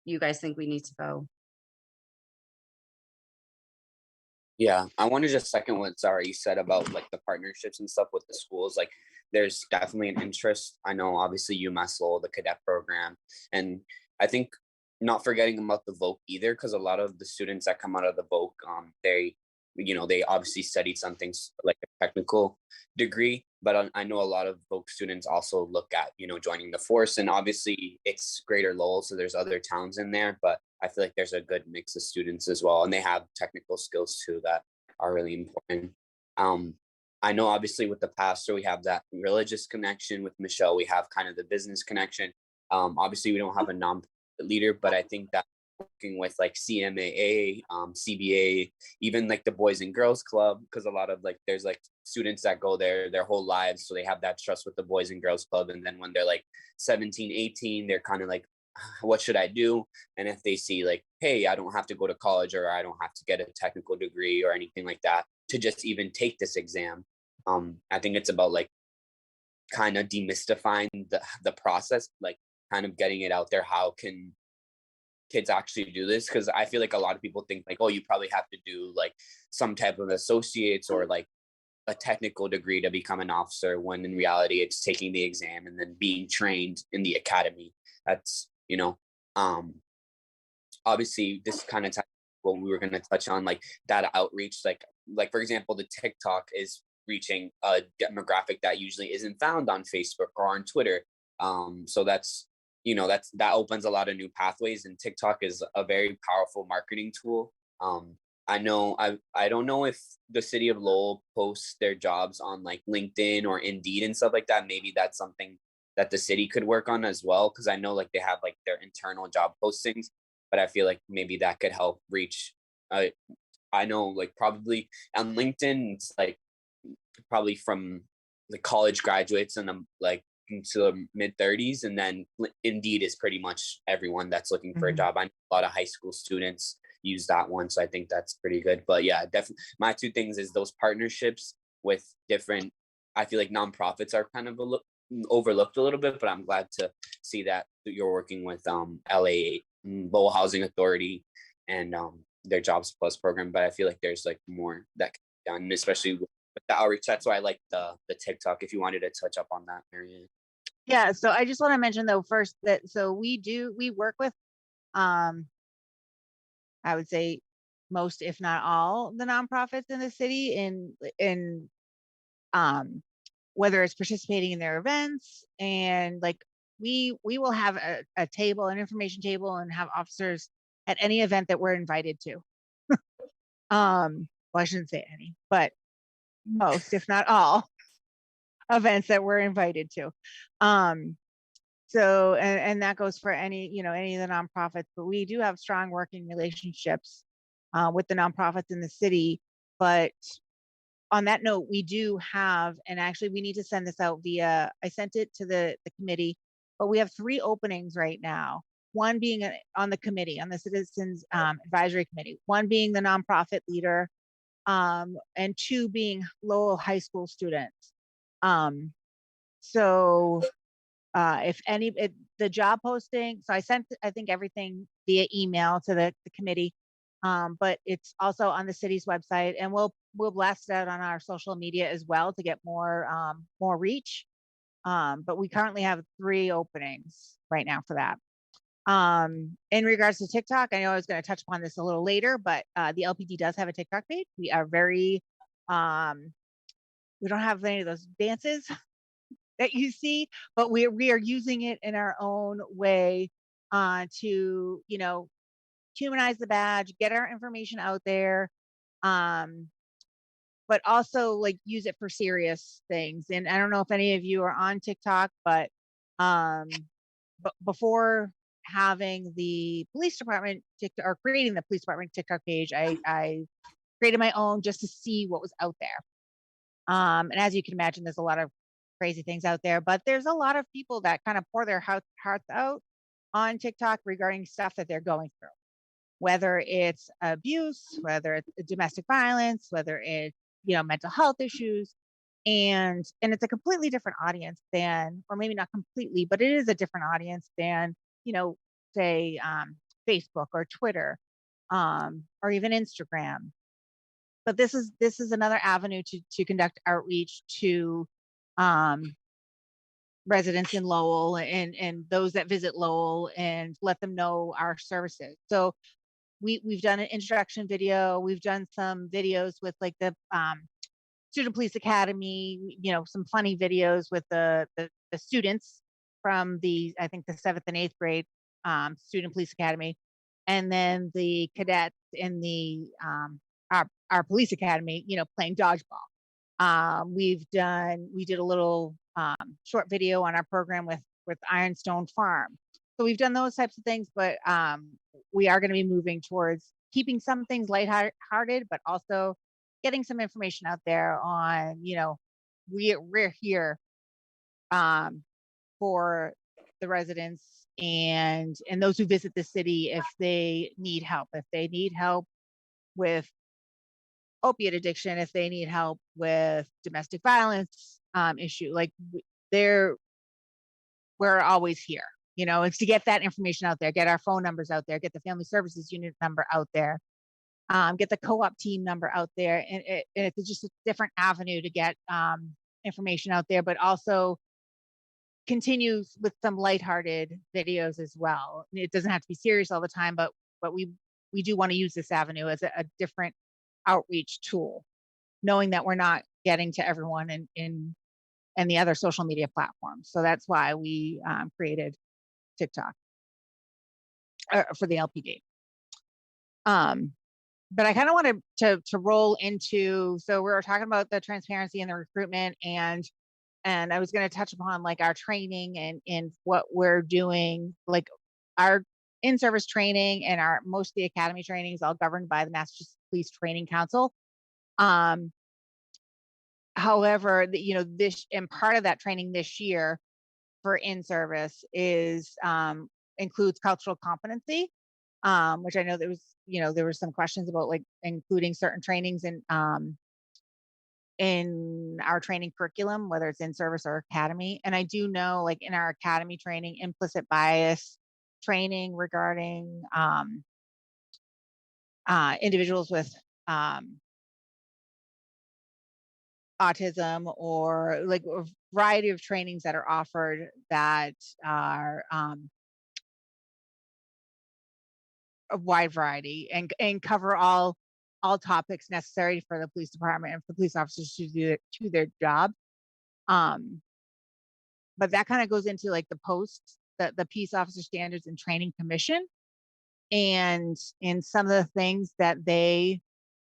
[SPEAKER 5] you guys think we need to go.
[SPEAKER 1] Yeah, I want to just second what Zara you said about like the partnerships and stuff with the schools. Like, there's definitely an interest. I know, obviously, UMass Lowell, the cadet program, and I think not forgetting about the Voc either, because a lot of the students that come out of the Voc, they obviously studied something like a technical degree, but I know a lot of Voc students also look at joining the force, and obviously it's Greater Lowell, so there's other towns in there, but I feel like there's a good mix of students as well, and they have technical skills too that are really important. Um, I know obviously with the pastor, we have that religious connection. With Michelle, we have kind of the business connection. Obviously, we don't have a non leader, but I think that working with like CMAA, CBA, even like the Boys and Girls Club, because a lot of like there's like students that go there their whole lives, so they have that trust with the Boys and Girls Club, and then when they're like 17, 18, they're kind of like, what should I do? And if they see like, hey, I don't have to go to college, or I don't have to get a technical degree or anything like that to just even take this exam. I think it's about like kind of demystifying the process, like kind of getting it out there. How can kids actually do this? Because I feel like a lot of people think like, oh, you probably have to do like some type of associates or like a technical degree to become an officer, when in reality it's taking the exam and then being trained in the academy. That's um obviously this kind of what we were going to touch on, like data outreach, like for example, the TikTok is reaching a demographic that usually isn't found on Facebook or on Twitter. So that opens a lot of new pathways, and TikTok is a very powerful marketing tool. I know I don't know if the city of Lowell posts their jobs on like LinkedIn or Indeed and stuff like that. Maybe that's something that the city could work on as well, because I know like they have like their internal job postings, but I feel like maybe that could help reach. I know like probably on LinkedIn it's like probably from the college graduates and like into the mid-30s, and then Indeed is pretty much everyone that's looking for a
[SPEAKER 3] Mhm.
[SPEAKER 1] job. I know a lot of high school students use that one, so I think that's pretty good. But yeah, definitely my two things is those partnerships with different. I feel like nonprofits are kind of overlooked a little bit, but I'm glad to see that you're working with LA Lowell Housing Authority and their Jobs Plus program. But I feel like there's like more that can be done, especially with the outreach. That's why I like the TikTok. If you wanted to touch up on that, Marianne.
[SPEAKER 3] Yeah, so I just want to mention though first that so we work with um I would say most, if not all, the nonprofits in the city in um whether it's participating in their events, and like we will have a table, an information table, and have officers at any event that we're invited to. Well, I shouldn't say any, but most, if not all, events that we're invited to. So and that goes for any of the nonprofits, but we do have strong working relationships with the nonprofits in the city. But on that note, we do have, and actually we need to send this out I sent it to the committee, but we have 3 openings right now. One being on the committee, on the Citizens Advisory Committee, one being the nonprofit leader, and 2 being Lowell High School students. So if the job posting, so I sent, I think, everything via email to the committee, but it's also on the city's website, and we'll blast it out on our social media as well to get more reach. But we currently have 3 openings right now for that. In regards to TikTok, I know I was going to touch upon this a little later, but the LPD does have a TikTok page. We are very we don't have any of those dances that you see, but we are using it in our own way to humanize the badge, get our information out there, um, but also like use it for serious things. And I don't know if any of you are on TikTok, but before having the police department or creating the police department TikTok page, I created my own just to see what was out there. And as you can imagine, there's a lot of crazy things out there, but there's a lot of people that kind of pour their hearts out on TikTok regarding stuff that they're going through, whether it's abuse, whether it's domestic violence, whether it's, mental health issues. And it's a completely different audience than, or maybe not completely, but it is a different audience than, say, Facebook or Twitter, or even Instagram. But this is another avenue to conduct outreach to residents in Lowell and those that visit Lowell, and let them know our services. So we've done an introduction video. We've done some videos with like the Student Police Academy, some funny videos with the students from I think the 7th and 8th grade Student Police Academy, and then the cadets in the our police academy, playing dodgeball. We did a little short video on our program with Ironstone Farm. So we've done those types of things, but we are going to be moving towards keeping some things lighthearted, but also getting some information out there on, we're here for the residents and those who visit the city if they need help. If they need help with opiate addiction, if they need help with domestic violence issue, like we're always here. It's to get that information out there, get our phone numbers out there, get the family services unit number out there, get the co-op team number out there, and it's just a different avenue to get information out there, but also continues with some lighthearted videos as well. It doesn't have to be serious all the time, but we do want to use this avenue as a different outreach tool, knowing that we're not getting to everyone in the other social media platforms. So that's why we created TikTok for the LPD. But I kind of wanted to roll into, so we were talking about the transparency and the recruitment, and I was going to touch upon like our training and what we're doing, like our in-service training and most of the academy training is all governed by the Massachusetts Police Training Council. However, this, and part of that training this year for in-service is includes cultural competency, which I know there were some questions about like including certain trainings in our training curriculum, whether it's in service or academy. And I do know, like in our academy training, implicit bias training regarding individuals with autism, or like a variety of trainings that are offered that are a wide variety and cover all topics necessary for the police department and for police officers to do their job. But that kind of goes into like the posts, the Peace Officer Standards and Training Commission, and some of the things that they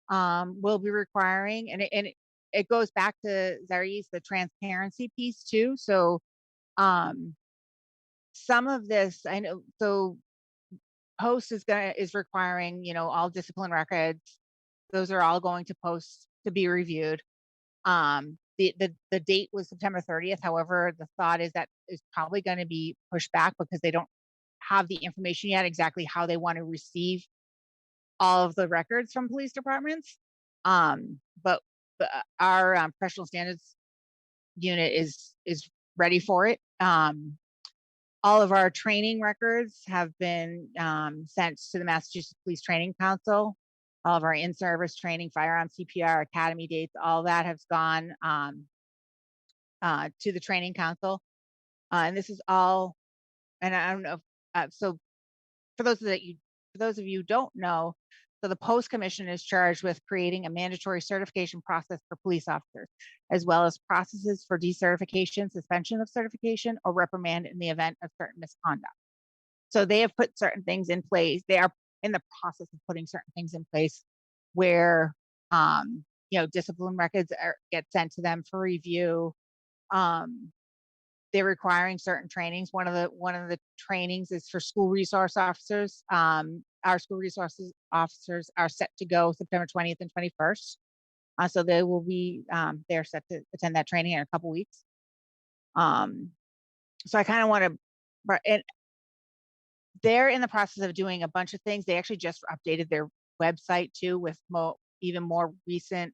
[SPEAKER 3] will be requiring, and it goes back to Zari's, the transparency piece too. So some of this, I know, so post is requiring, all discipline records. Those are all going to post to be reviewed. The date was September 30th. However, the thought is that is probably going to be pushed back because they don't have the information yet exactly how they want to receive all of the records from police departments. But our professional standards unit is ready for it. All of our training records have been sent to the Massachusetts Police Training Council. All of our in-service training, firearm CPR, academy dates, all that has gone to the training council. And this is all, and I don't know, so for those of you who don't know, so the Post Commission is charged with creating a mandatory certification process for police officers, as well as processes for decertification, suspension of certification, or reprimand in the event of certain misconduct. So they have put certain things in place. They are in the process of putting certain things in place where, discipline records get sent to them for review. they're requiring certain trainings. One of the trainings is for school resource officers. Our school resources officers are set to go September 20th and 21st. So they will be, they're set to attend that training in a couple weeks. So I kind of want to, and they're in the process of doing a bunch of things. They actually just updated their website too with even more recent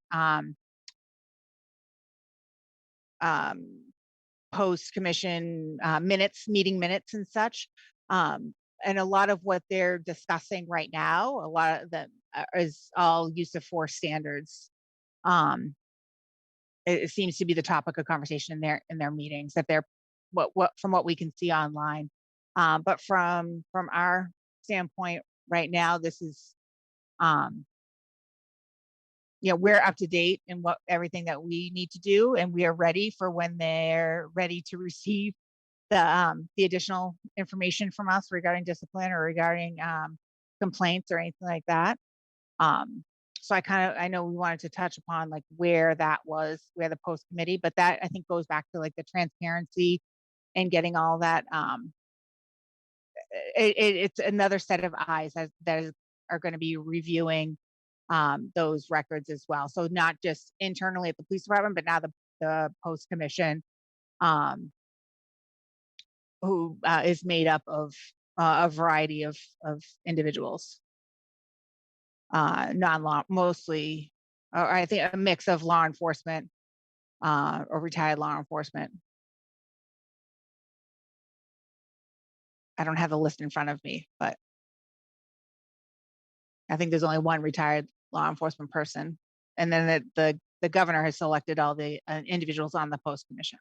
[SPEAKER 3] post commission meeting minutes and such. And a lot of what they're discussing right now, a lot of them is all use of force standards. It seems to be the topic of conversation in their meetings, that they're from what we can see online. But from our standpoint right now, this is we're up to date in everything that we need to do, and we are ready for when they're ready to receive the additional information from us regarding discipline or regarding complaints or anything like that. So I know we wanted to touch upon like where the post committee, but that I think goes back to like the transparency and getting all that. It's another set of eyes that are going to be reviewing those records as well. So not just internally at the police department, but now the post commission, who is made up of a variety of individuals, non-law, mostly, or I think a mix of law enforcement or retired law enforcement. I don't have the list in front of me, but I think there's only one retired law enforcement person, and then the governor has selected all the individuals on the post commission.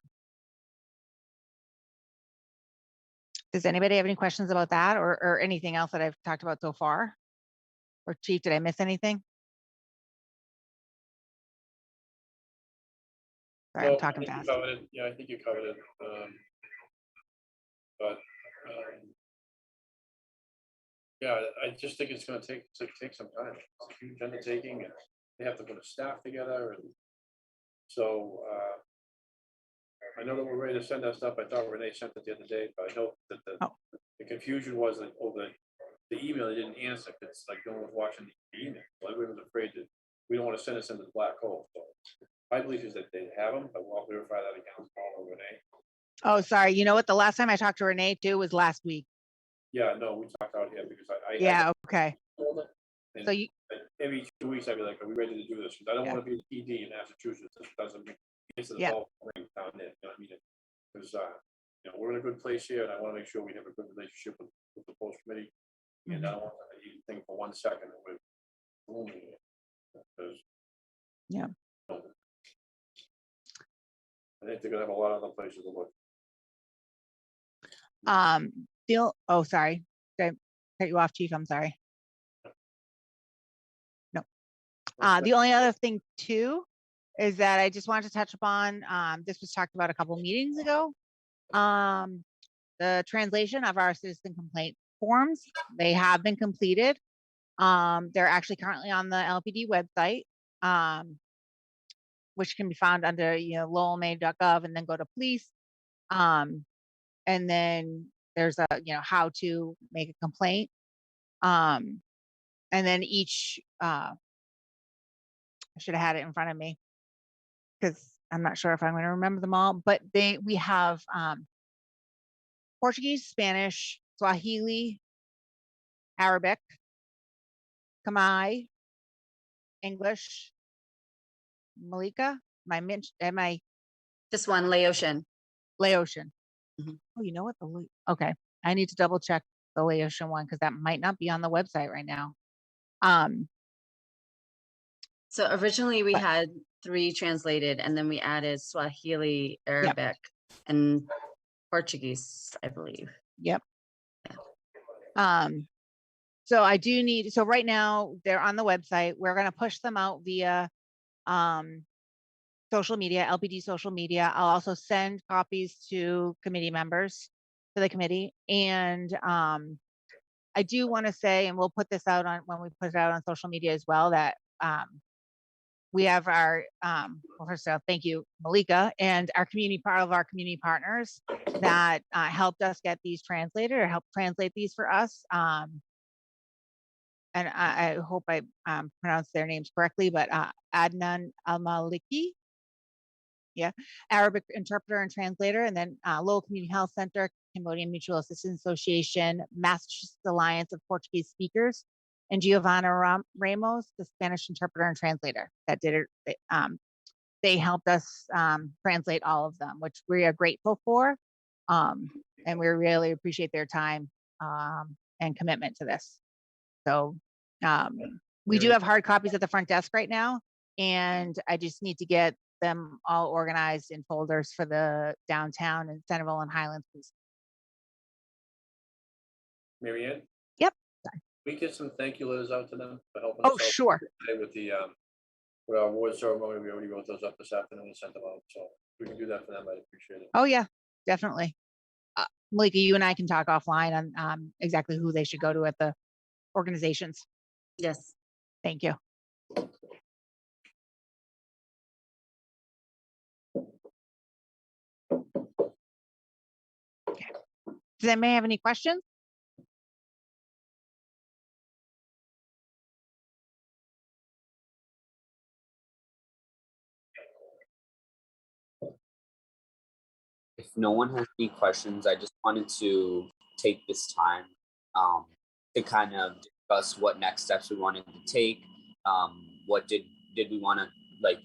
[SPEAKER 3] Does anybody have any questions about that or anything else that I've talked about so far? Or Chief, did I miss anything? Sorry, I'm talking fast.
[SPEAKER 2] Yeah, I think you covered it. Yeah, I just think it's going to take some time. It's a huge undertaking, and they have to put a staff together. And so I know that we're ready to send that stuff. I thought Renee sent it the other day, but I know that the confusion was that over the email, they didn't answer. It's like no one was watching the email. So everyone was afraid that we don't want to send us into the black hole. So my belief is that they have them, but we'll verify that again. Renee.
[SPEAKER 3] Oh, sorry. You know what? The last time I talked to Renee too was last week.
[SPEAKER 2] Yeah, no, we talked out here because
[SPEAKER 3] okay.
[SPEAKER 2] So every 2 weeks I'd be like, "Are we ready to do this?" Because I don't want to be the PD in Massachusetts. This doesn't make the ball down there. You know what I mean? Because we're in a good place here, and I want to make sure we have a good relationship with the post committee. And I don't want to even think for 1 second that we're ruining it. Because I think they're gonna have a lot of other places to look.
[SPEAKER 3] Sorry. Did I cut you off, Chief? I'm sorry. No. The only other thing too is that I just wanted to touch upon, this was talked about a couple meetings ago. The translation of our citizen complaint forms, they have been completed. They're actually currently on the LPD website, which can be found under lowellmaine.gov, and then go to police. And then there's a how to make a complaint. And then each I should have had it in front of me because I'm not sure if I'm going to remember them all, but we have Portuguese, Spanish, Swahili, Arabic, Khmer, English, Malika. Am I
[SPEAKER 5] This one, Laotian.
[SPEAKER 3] Laotian? Oh, you know what? Okay, I need to double check the Laotian one because that might not be on the website right now.
[SPEAKER 5] So originally we had 3 translated, and then we added Swahili, Arabic, and Portuguese, I believe.
[SPEAKER 3] Yep. So I do need, so right now they're on the website. We're going to push them out via social media, LPD social media. I'll also send copies to committee members, to the committee. And I do want to say, and we'll put this out when we put it out on social media as well, that we have our, well, first of all, thank you, Malika, and our part of our community partners that helped us get these translated or helped translate these for us. And I hope I pronounced their names correctly, but Adnan Al-Maliki, yeah, Arabic interpreter and translator, and then Lowell Community Health Center, Cambodian Mutual Assistance Association, Massachusetts Alliance of Portuguese Speakers, and Giovanna Ramos, the Spanish interpreter and translator that did it. They helped us translate all of them, which we are grateful for. And we really appreciate their time and commitment to this. So we do have hard copies at the front desk right now, and I just need to get them all organized in folders for the downtown and Centerville and Highlands.
[SPEAKER 2] Mary Ann?
[SPEAKER 3] Yep.
[SPEAKER 2] We get some thank you letters out to them for helping
[SPEAKER 3] Oh,
[SPEAKER 2] us out
[SPEAKER 3] sure.
[SPEAKER 2] today with the with our award ceremony. We already wrote those up this afternoon and sent them out. So we can do that for them. I'd appreciate it.
[SPEAKER 3] Oh, yeah, definitely. Malika, you and I can talk offline on exactly who they should go to at the organizations.
[SPEAKER 5] Yes.
[SPEAKER 3] Thank you. Okay. Does anybody have any questions?
[SPEAKER 1] If no one has any questions, I just wanted to take this time to kind of discuss what next steps we wanted to take. What did we want to like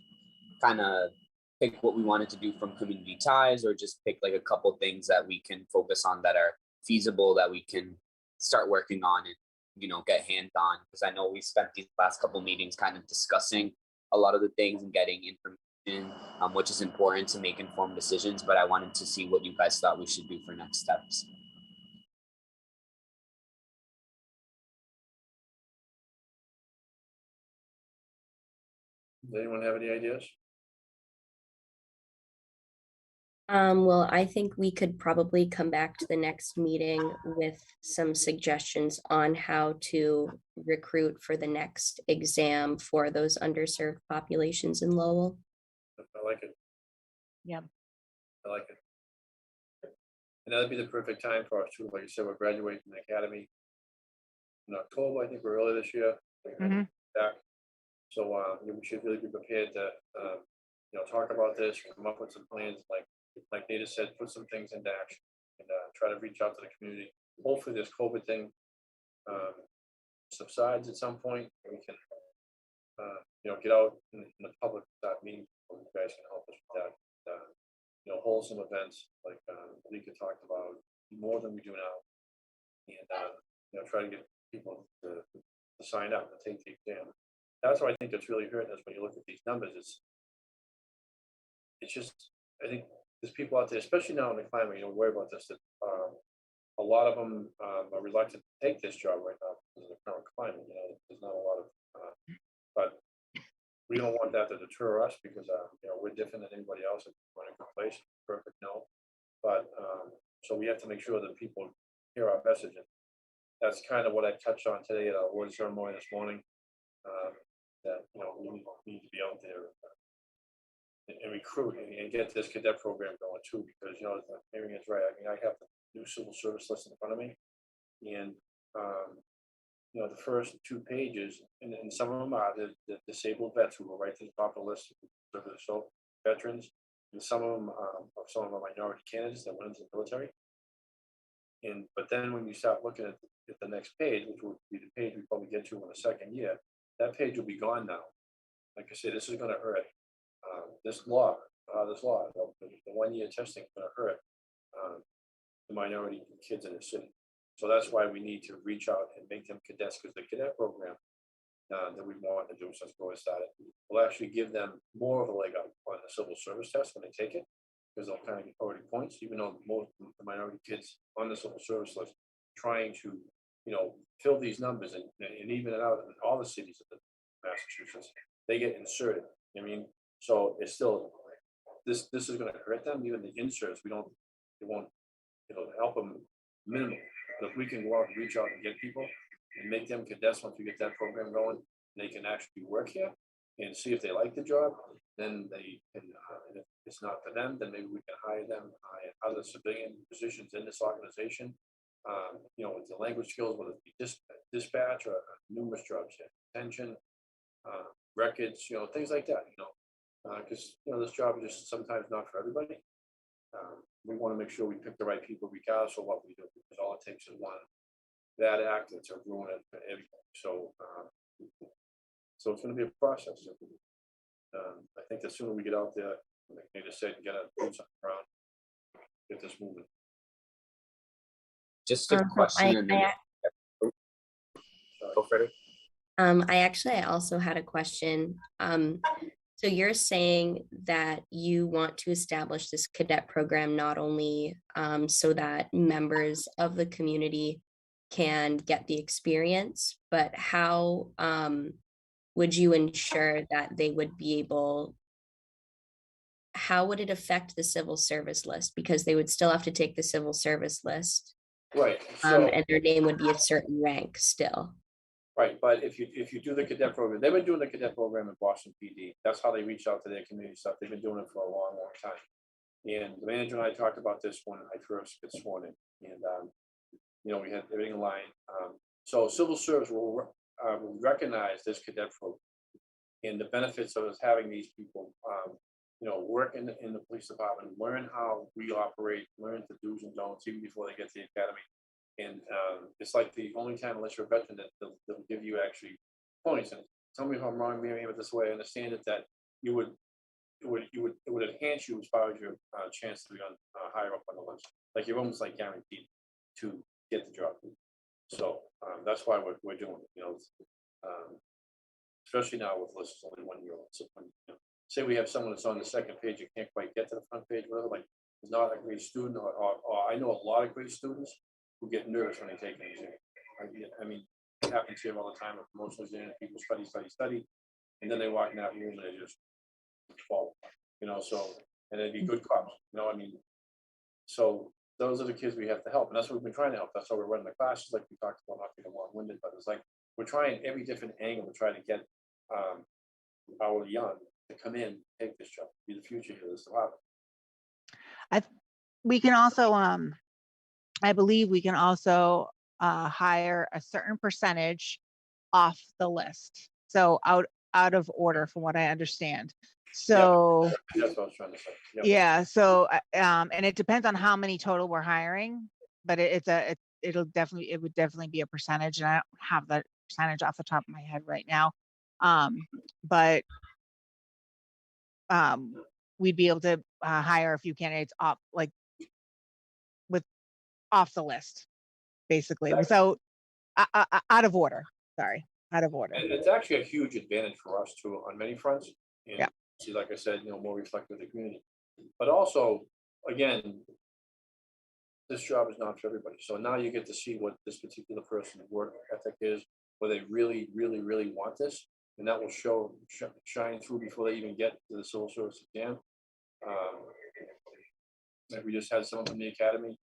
[SPEAKER 1] kind of pick what we wanted to do from community ties, or just pick like a couple things that we can focus on that are feasible that we can start working on and, you know, get hands on, because I know we spent these last couple meetings kind of discussing a lot of the things and getting information, which is important to make informed decisions, but I wanted to see what you guys thought we should do for next steps.
[SPEAKER 2] Does anyone have any ideas?
[SPEAKER 6] Well, I think we could probably come back to the next meeting with some suggestions on how to recruit for the next exam for those underserved populations in Lowell.
[SPEAKER 2] I like it.
[SPEAKER 3] Yeah.
[SPEAKER 2] I like it. And that'd be the perfect time for us too. Like you said, we're graduating from the academy in October. I think we're early this year.
[SPEAKER 3] Mhm.
[SPEAKER 2] Back. So we should really be prepared to you know, talk about this, come up with some plans, like Nita said, put some things into action and try to reach out to the community. Hopefully this COVID thing subsides at some point, and we can you know, get out in the public meeting. You guys can help us with that. You know, hold some events like Lika talked about, more than we do now, and you know, try to get people to sign up and take the exam. That's what I think that's really hurting us when you look at these numbers. It's just, I think there's people out there, especially now in the climate, you know, worry about this, that a lot of them are reluctant to take this job right now because of the current climate. You know, there's not a lot of, but we don't want that to deter us, because you know, we're different than anybody else. We're in a good place, perfect, no. But so we have to make sure that people hear our message. And that's kind of what I touched on today at our award ceremony this morning. That, you know, we need to be out there and recruit and get this cadet program going too, because, you know, Mary is right. I mean, I have the new civil service list in front of me, and you know, the first 2 pages, and some of them are the disabled vets who go right to the top of the list, so veterans, and some of them are minority candidates that went into the military. And but then when you start looking at the next page, which will be the page we probably get to in the second year, that page will be gone now. Like I said, this is going to hurt. This law, the 1 year testing is going to hurt the minority kids in the city. So that's why we need to reach out and make them cadets, because the cadet program that we want to do since COVID started will actually give them more of a leg up on the civil service test when they take it, because they'll kind of get already points, even though most of the minority kids on the civil service list trying to, you know, fill these numbers and even it out in all the cities of Massachusetts, they get inserted. I mean, so it's still, this is going to hurt them. Even the inserts, it won't, it'll help them minimally. But if we can go out and reach out and get people and make them cadets once we get that program going, they can actually work here. and see if they like the job. Then they can, and if it's not for them, then maybe we can hire them, other civilian positions in this organization. You know, with the language skills, whether it be dispatch or numerous jobs, attention, records, you know, things like that, you know, because, you know, this job is just sometimes not for everybody. We want to make sure we pick the right people regardless of what we do, because all it takes is one bad actor to ruin it for everything. So, so it's going to be a process. I think the sooner we get out there, like they just said, get something around, get this moving.
[SPEAKER 1] Just a
[SPEAKER 6] So
[SPEAKER 1] question, and then go Freddie.
[SPEAKER 6] I also had a question. So you're saying that you want to establish this cadet program not only so that members of the community can get the experience, but how would you ensure that they would be able, how would it affect the civil service list? Because they would still have to take the civil service list,
[SPEAKER 2] Right. So,
[SPEAKER 6] and their name would be a certain rank still.
[SPEAKER 2] right, but if you do the cadet program, they've been doing the cadet program in Boston PD. That's how they reach out to their community stuff. They've been doing it for a long, long time. And the manager and I talked about this when I first got sworn in, and you know, we had everything in line. So civil service will recognize this cadet program and the benefits of us having these people, you know, work in the police department, learn how we operate, learn the do's and don'ts even before they get to the academy. And it's like the only time, unless you're a veteran, that they'll give you actually points. And tell me if I'm wrong, Mary, but this way I understand it, that it would enhance you as far as your chance to be on higher up on the list. Like you're almost like guaranteed to get the job. So that's why we're doing it. You know, especially now with lists only 1 year old. So when, you know, say we have someone that's on the second page, you can't quite get to the front page, whatever, like is not a great student, or I know a lot of great students who get nervous when they take an exam. I mean, it happens here all the time with promotional exam, people study, and then they walk in that room and they just fall, you know, so, and they'd be good cops, you know, I mean, so those are the kids we have to help, and that's what we've been trying to help. That's why we're running the classes, like we talked about, not being long-winded, but it's like, we're trying every different angle to try to get our young to come in, take this job, be the future of this department.
[SPEAKER 3] We can also, I believe we can also hire a certain percentage off the list. So out of order from what I understand. So
[SPEAKER 2] That's what I was trying to say. Yep.
[SPEAKER 3] yeah, so and it depends on how many total we're hiring, but it would definitely be a percentage, and I don't have that percentage off the top of my head right now. But we'd be able to hire a few candidates off, like off the list, basically, without out of order. Sorry, out of order.
[SPEAKER 2] And it's actually a huge advantage for us too on many fronts. And
[SPEAKER 3] Yeah.
[SPEAKER 2] see, like I said, you know, more reflective of the community. But also, again, this job is not for everybody. So now you get to see what this particular person's work ethic is, whether they really, really, really want this, and that will shine through before they even get to the civil service exam. Like we just had someone from the academy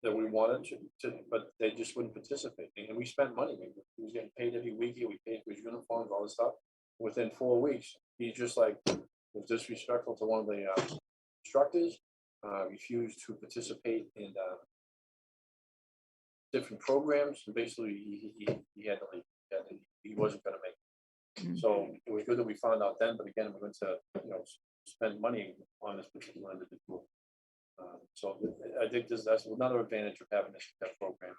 [SPEAKER 2] that we wanted to, but they just wouldn't participate. And we spent money. He was getting paid every week. We paid for his uniforms, all this stuff. Within 4 weeks, he just like was disrespectful to one of the instructors, refused to participate in different programs. And basically, he had to leave. He wasn't going to make it. So it was good that we found out then. But again, we went to, you know, spend money on this particular individual. So I think that's another advantage of having this program.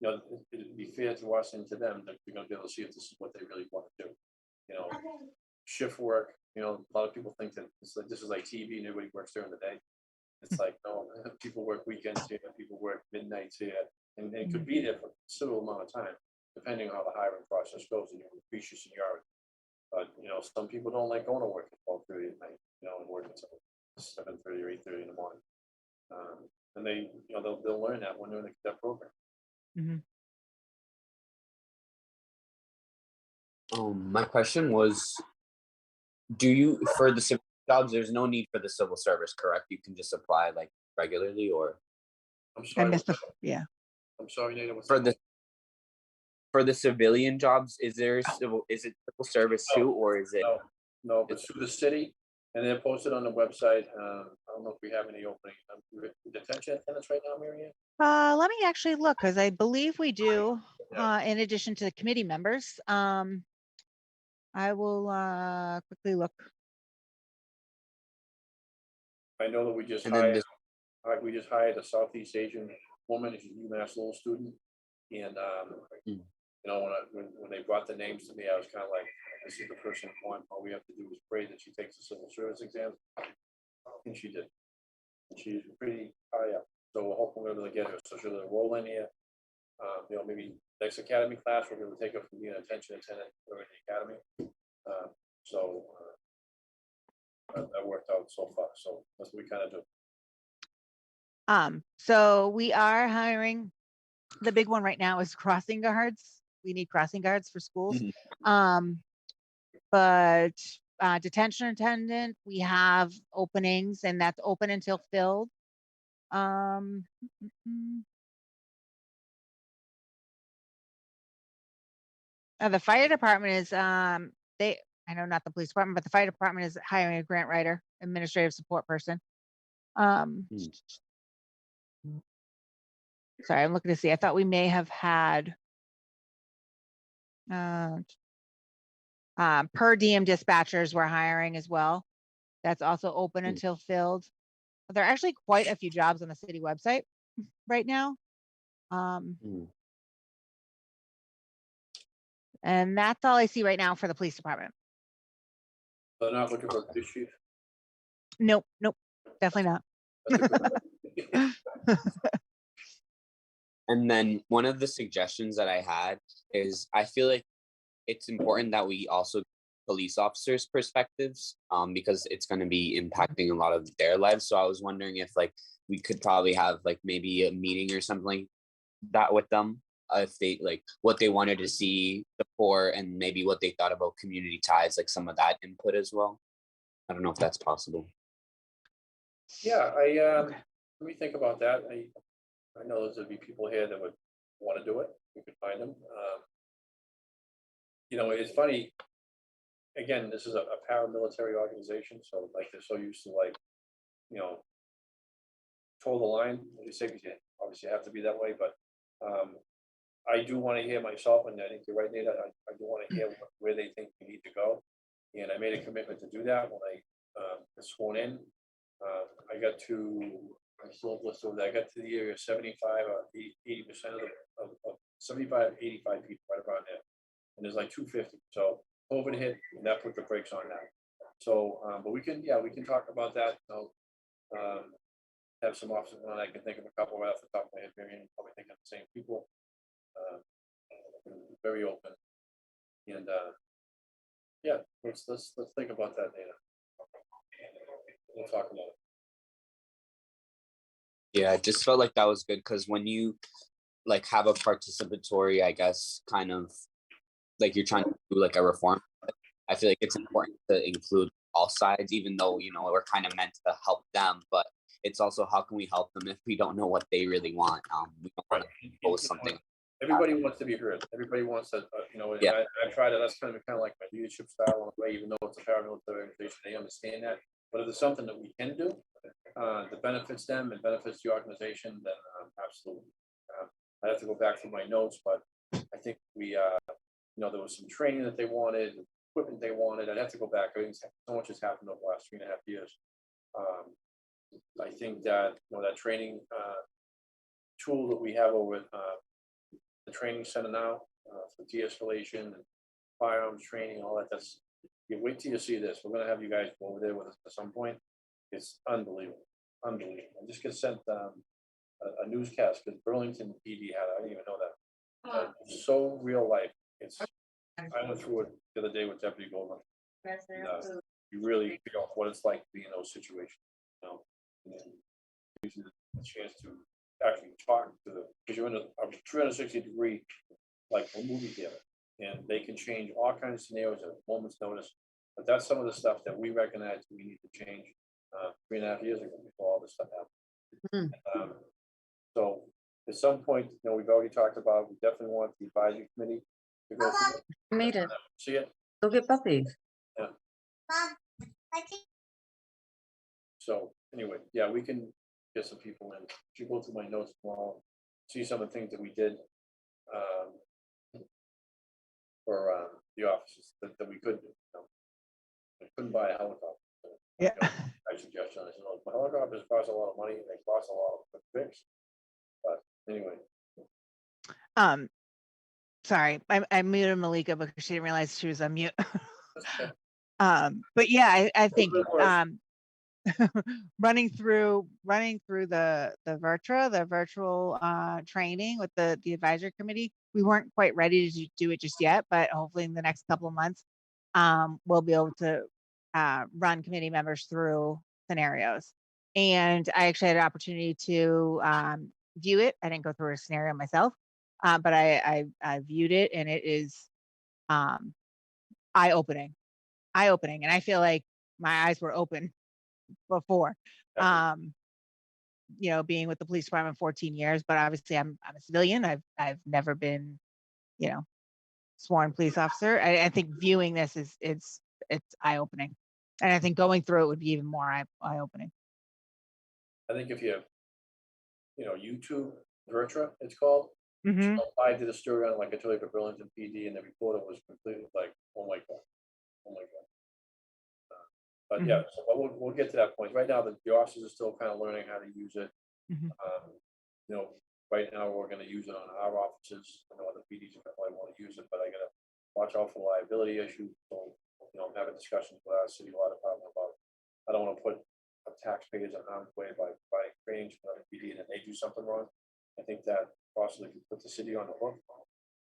[SPEAKER 2] You know, it'd be fair to us and to them that we're going to be able to see if this is what they really want to do. You know, shift work. You know, a lot of people think that this is like TV and everybody works during the day. It's like, no, people work weekends here, people work midnights here, and it could be there for a considerable amount of time, depending on how the hiring process goes and you increase your seniority. But you know, some people don't like going to work at 12:30 at night. You know, and working until 7:30 or 8:30 in the morning. And they, you know, they'll learn that when they're in the cadet program.
[SPEAKER 1] My question was, do you, for the civil jobs, there's no need for the civil service, correct? You can just apply like regularly, or
[SPEAKER 2] I'm
[SPEAKER 3] I
[SPEAKER 2] sorry.
[SPEAKER 3] missed the yeah.
[SPEAKER 2] I'm sorry, Nate.
[SPEAKER 1] for the for the civilian jobs, is it civil service too, or is it?
[SPEAKER 2] No, but through the city, and they're posted on the website. I don't know if we have any opening detention attendants right now, Mary Ann?
[SPEAKER 3] Let me actually look, because I believe we do, in addition to the committee members. I will quickly look.
[SPEAKER 2] I know that we just
[SPEAKER 1] And then
[SPEAKER 2] hired,
[SPEAKER 1] this,
[SPEAKER 2] a Southeast Asian woman, she's a UMass Lowell student. And, you know, when they brought the names to me, I was kind of like, this is the person I want. All we have to do is pray that she takes the civil service exam. And she did. And she's pretty high up. So we're hoping we're able to get her. So she'll enroll in here. You know, maybe next academy class, we're going to take her from being an attention attendant to in the academy. That worked out so far. So that's what we kind of do.
[SPEAKER 3] So we are hiring. The big one right now is crossing guards. We need crossing guards for schools. But detention attendant, we have openings, and that's open until filled. The fire department is I know not the police department, but the fire department is hiring a grant writer, administrative support person. Sorry, I'm looking to see. I thought we may have had per diem dispatchers we're hiring as well. That's also open until filled. But there are actually quite a few jobs on the city website right now. And that's all I see right now for the police department.
[SPEAKER 2] They're not looking for a police chief.
[SPEAKER 3] Nope, definitely not.
[SPEAKER 1] and then one of the suggestions that I had is I feel like it's important that we also police officers' perspectives, because it's going to be impacting a lot of their lives. So I was wondering if like we could probably have like maybe a meeting or something like that with them, if they like what they wanted to see before and maybe what they thought about community ties, like some of that input as well. I don't know if that's possible.
[SPEAKER 2] Yeah, let me think about that. I know there's gonna be people here that would want to do it. We could find them. You know, it's funny. Again, this is a paramilitary organization, so like they're so used to like, you know, toe the line, as you say, because you obviously have to be that way. But I do want to hear myself, and I think you're right, Nate. I do want to hear where they think we need to go, and I made a commitment to do that when I was sworn in. I got to, I still listed over there. I got to the area 75 or 80% of 75, 85 people right around there, and there's like 250. So COVID hit, and that put the brakes on that. So, but we can talk about that. You know, have some officers on. I can think of a couple right off the top of my head. Marion, probably think of the same people. Very open, and yeah, let's think about that data. We'll talk about it.
[SPEAKER 1] Yeah, I just felt like that was good because when you like have a participatory, I guess, kind of like you're trying to do like a reform, I feel like it's important to include all sides, even though, you know, we're kind of meant to help them, but it's also how can we help them if we don't know what they really want? We don't want to impose something.
[SPEAKER 2] Everybody wants to be heard. Everybody wants to, you know,
[SPEAKER 1] Yeah.
[SPEAKER 2] I try to, that's kind of like my leadership style in a way, even though it's a paramilitary organization, they understand that. But if it's something that we can do, that benefits them and benefits the organization, then absolutely. I have to go back through my notes, but I think we, you know, there was some training that they wanted, equipment they wanted. I'd have to go back. I think so much has happened over the last 3.5 years. I think that, you know, that training tool that we have over the training center now for de-escalation and firearms training, all that. That's, you wait till you see this. We're gonna have you guys go over there with us at some point. It's unbelievable, unbelievable. I just get sent a newscast because Burlington PD had. I didn't even know that. So real life. It's. I went through it the other day with Deputy Goldman. You really feel what it's like to be in those situations. You know, and then gives you the chance to actually talk to the, because you're in a 360-degree like a movie theater, and they can change all kinds of scenarios at a moment's notice. But that's some of the stuff that we recognize we need to change 3.5 years ago before all this stuff happened. So at some point, we've already talked about, we definitely want the advisory committee to go through it.
[SPEAKER 5] Made it.
[SPEAKER 2] See it.
[SPEAKER 5] Go get Puppy.
[SPEAKER 2] So anyway, yeah, we can get some people in. If you go through my notes tomorrow, see some of the things that we did for the offices that we could do. We couldn't buy a helicopter.
[SPEAKER 3] Yeah.
[SPEAKER 2] I suggestion, I said, "Oh, helicopters cost a lot of money and they cost a lot of fix." But anyway,
[SPEAKER 3] Sorry, I muted Malika because she didn't realize she was on mute.
[SPEAKER 2] that's okay.
[SPEAKER 3] But yeah, I think
[SPEAKER 2] Good work.
[SPEAKER 3] running through the virtual training with the advisory committee, we weren't quite ready to do it just yet, but hopefully in the next couple of months, we'll be able to run committee members through scenarios. And I actually had an opportunity to view it. I didn't go through a scenario myself, but I viewed it, and it is eye-opening, and I feel like my eyes were open before, being with the police department 14 years, but obviously I'm a civilian. I've never been, sworn police officer. I think viewing this it's eye-opening, and I think going through it would be even more eye-opening.
[SPEAKER 2] I think if you have, YouTube Virtua, it's called.
[SPEAKER 3] Mm-hmm.
[SPEAKER 2] I did a story on, like I told you, for Burlington PD, and the reporter was completely like, "Oh my god, oh my god." But yeah, so we'll get to that point. Right now, the officers are still kind of learning how to use it.
[SPEAKER 3] Mhm.
[SPEAKER 2] Right now we're going to use it on our offices. I know other PDs are probably want to use it, but I got to watch out for liability issues. So, I'm having discussions with our city law department about. I don't want to put taxpayers in harm's way by buying trains for other PD, and they do something wrong. I think that possibly could put the city on the hook,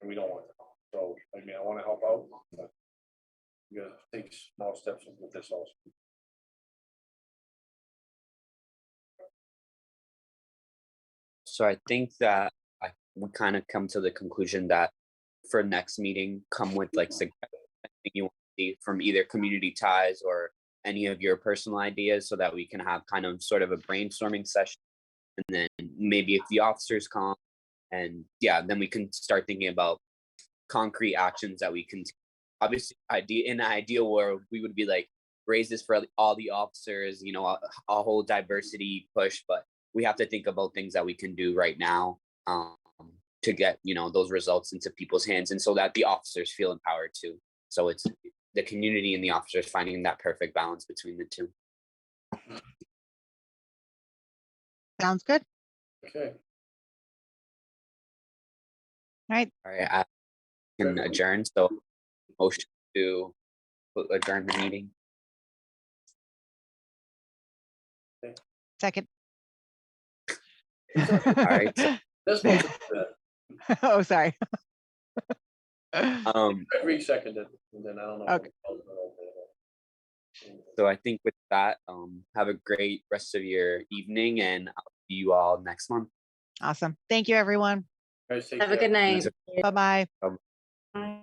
[SPEAKER 2] and we don't want that. So, I want to help out, but we got to take small steps with this also.
[SPEAKER 1] So I think that we kind of come to the conclusion that for next meeting, come with like anything you want to see from either community ties or any of your personal ideas, so that we can have kind of sort of a brainstorming session. And then maybe if the officers come, and yeah, then we can start thinking about concrete actions that we can. Obviously, in an ideal world, we would be like, raise this for all the officers, a whole diversity push, but we have to think about things that we can do right now to get those results into people's hands, and so that the officers feel empowered too. So it's the community and the officers finding that perfect balance between the two.
[SPEAKER 3] Sounds good.
[SPEAKER 2] Okay.
[SPEAKER 3] All right.
[SPEAKER 1] All right, I can adjourn. So motion to adjourn the meeting.
[SPEAKER 3] Second.
[SPEAKER 2] All
[SPEAKER 1] right, so-
[SPEAKER 2] This motion is good.
[SPEAKER 3] Oh, sorry.
[SPEAKER 2] Every seconded, and then I don't know.
[SPEAKER 3] Okay.
[SPEAKER 1] So I think with that, have a great rest of your evening, and I'll see you all next month.
[SPEAKER 3] Awesome. Thank you, everyone.
[SPEAKER 2] Guys, take
[SPEAKER 5] Have a
[SPEAKER 2] care.
[SPEAKER 5] good night.
[SPEAKER 3] Bye-bye.
[SPEAKER 4] Bye.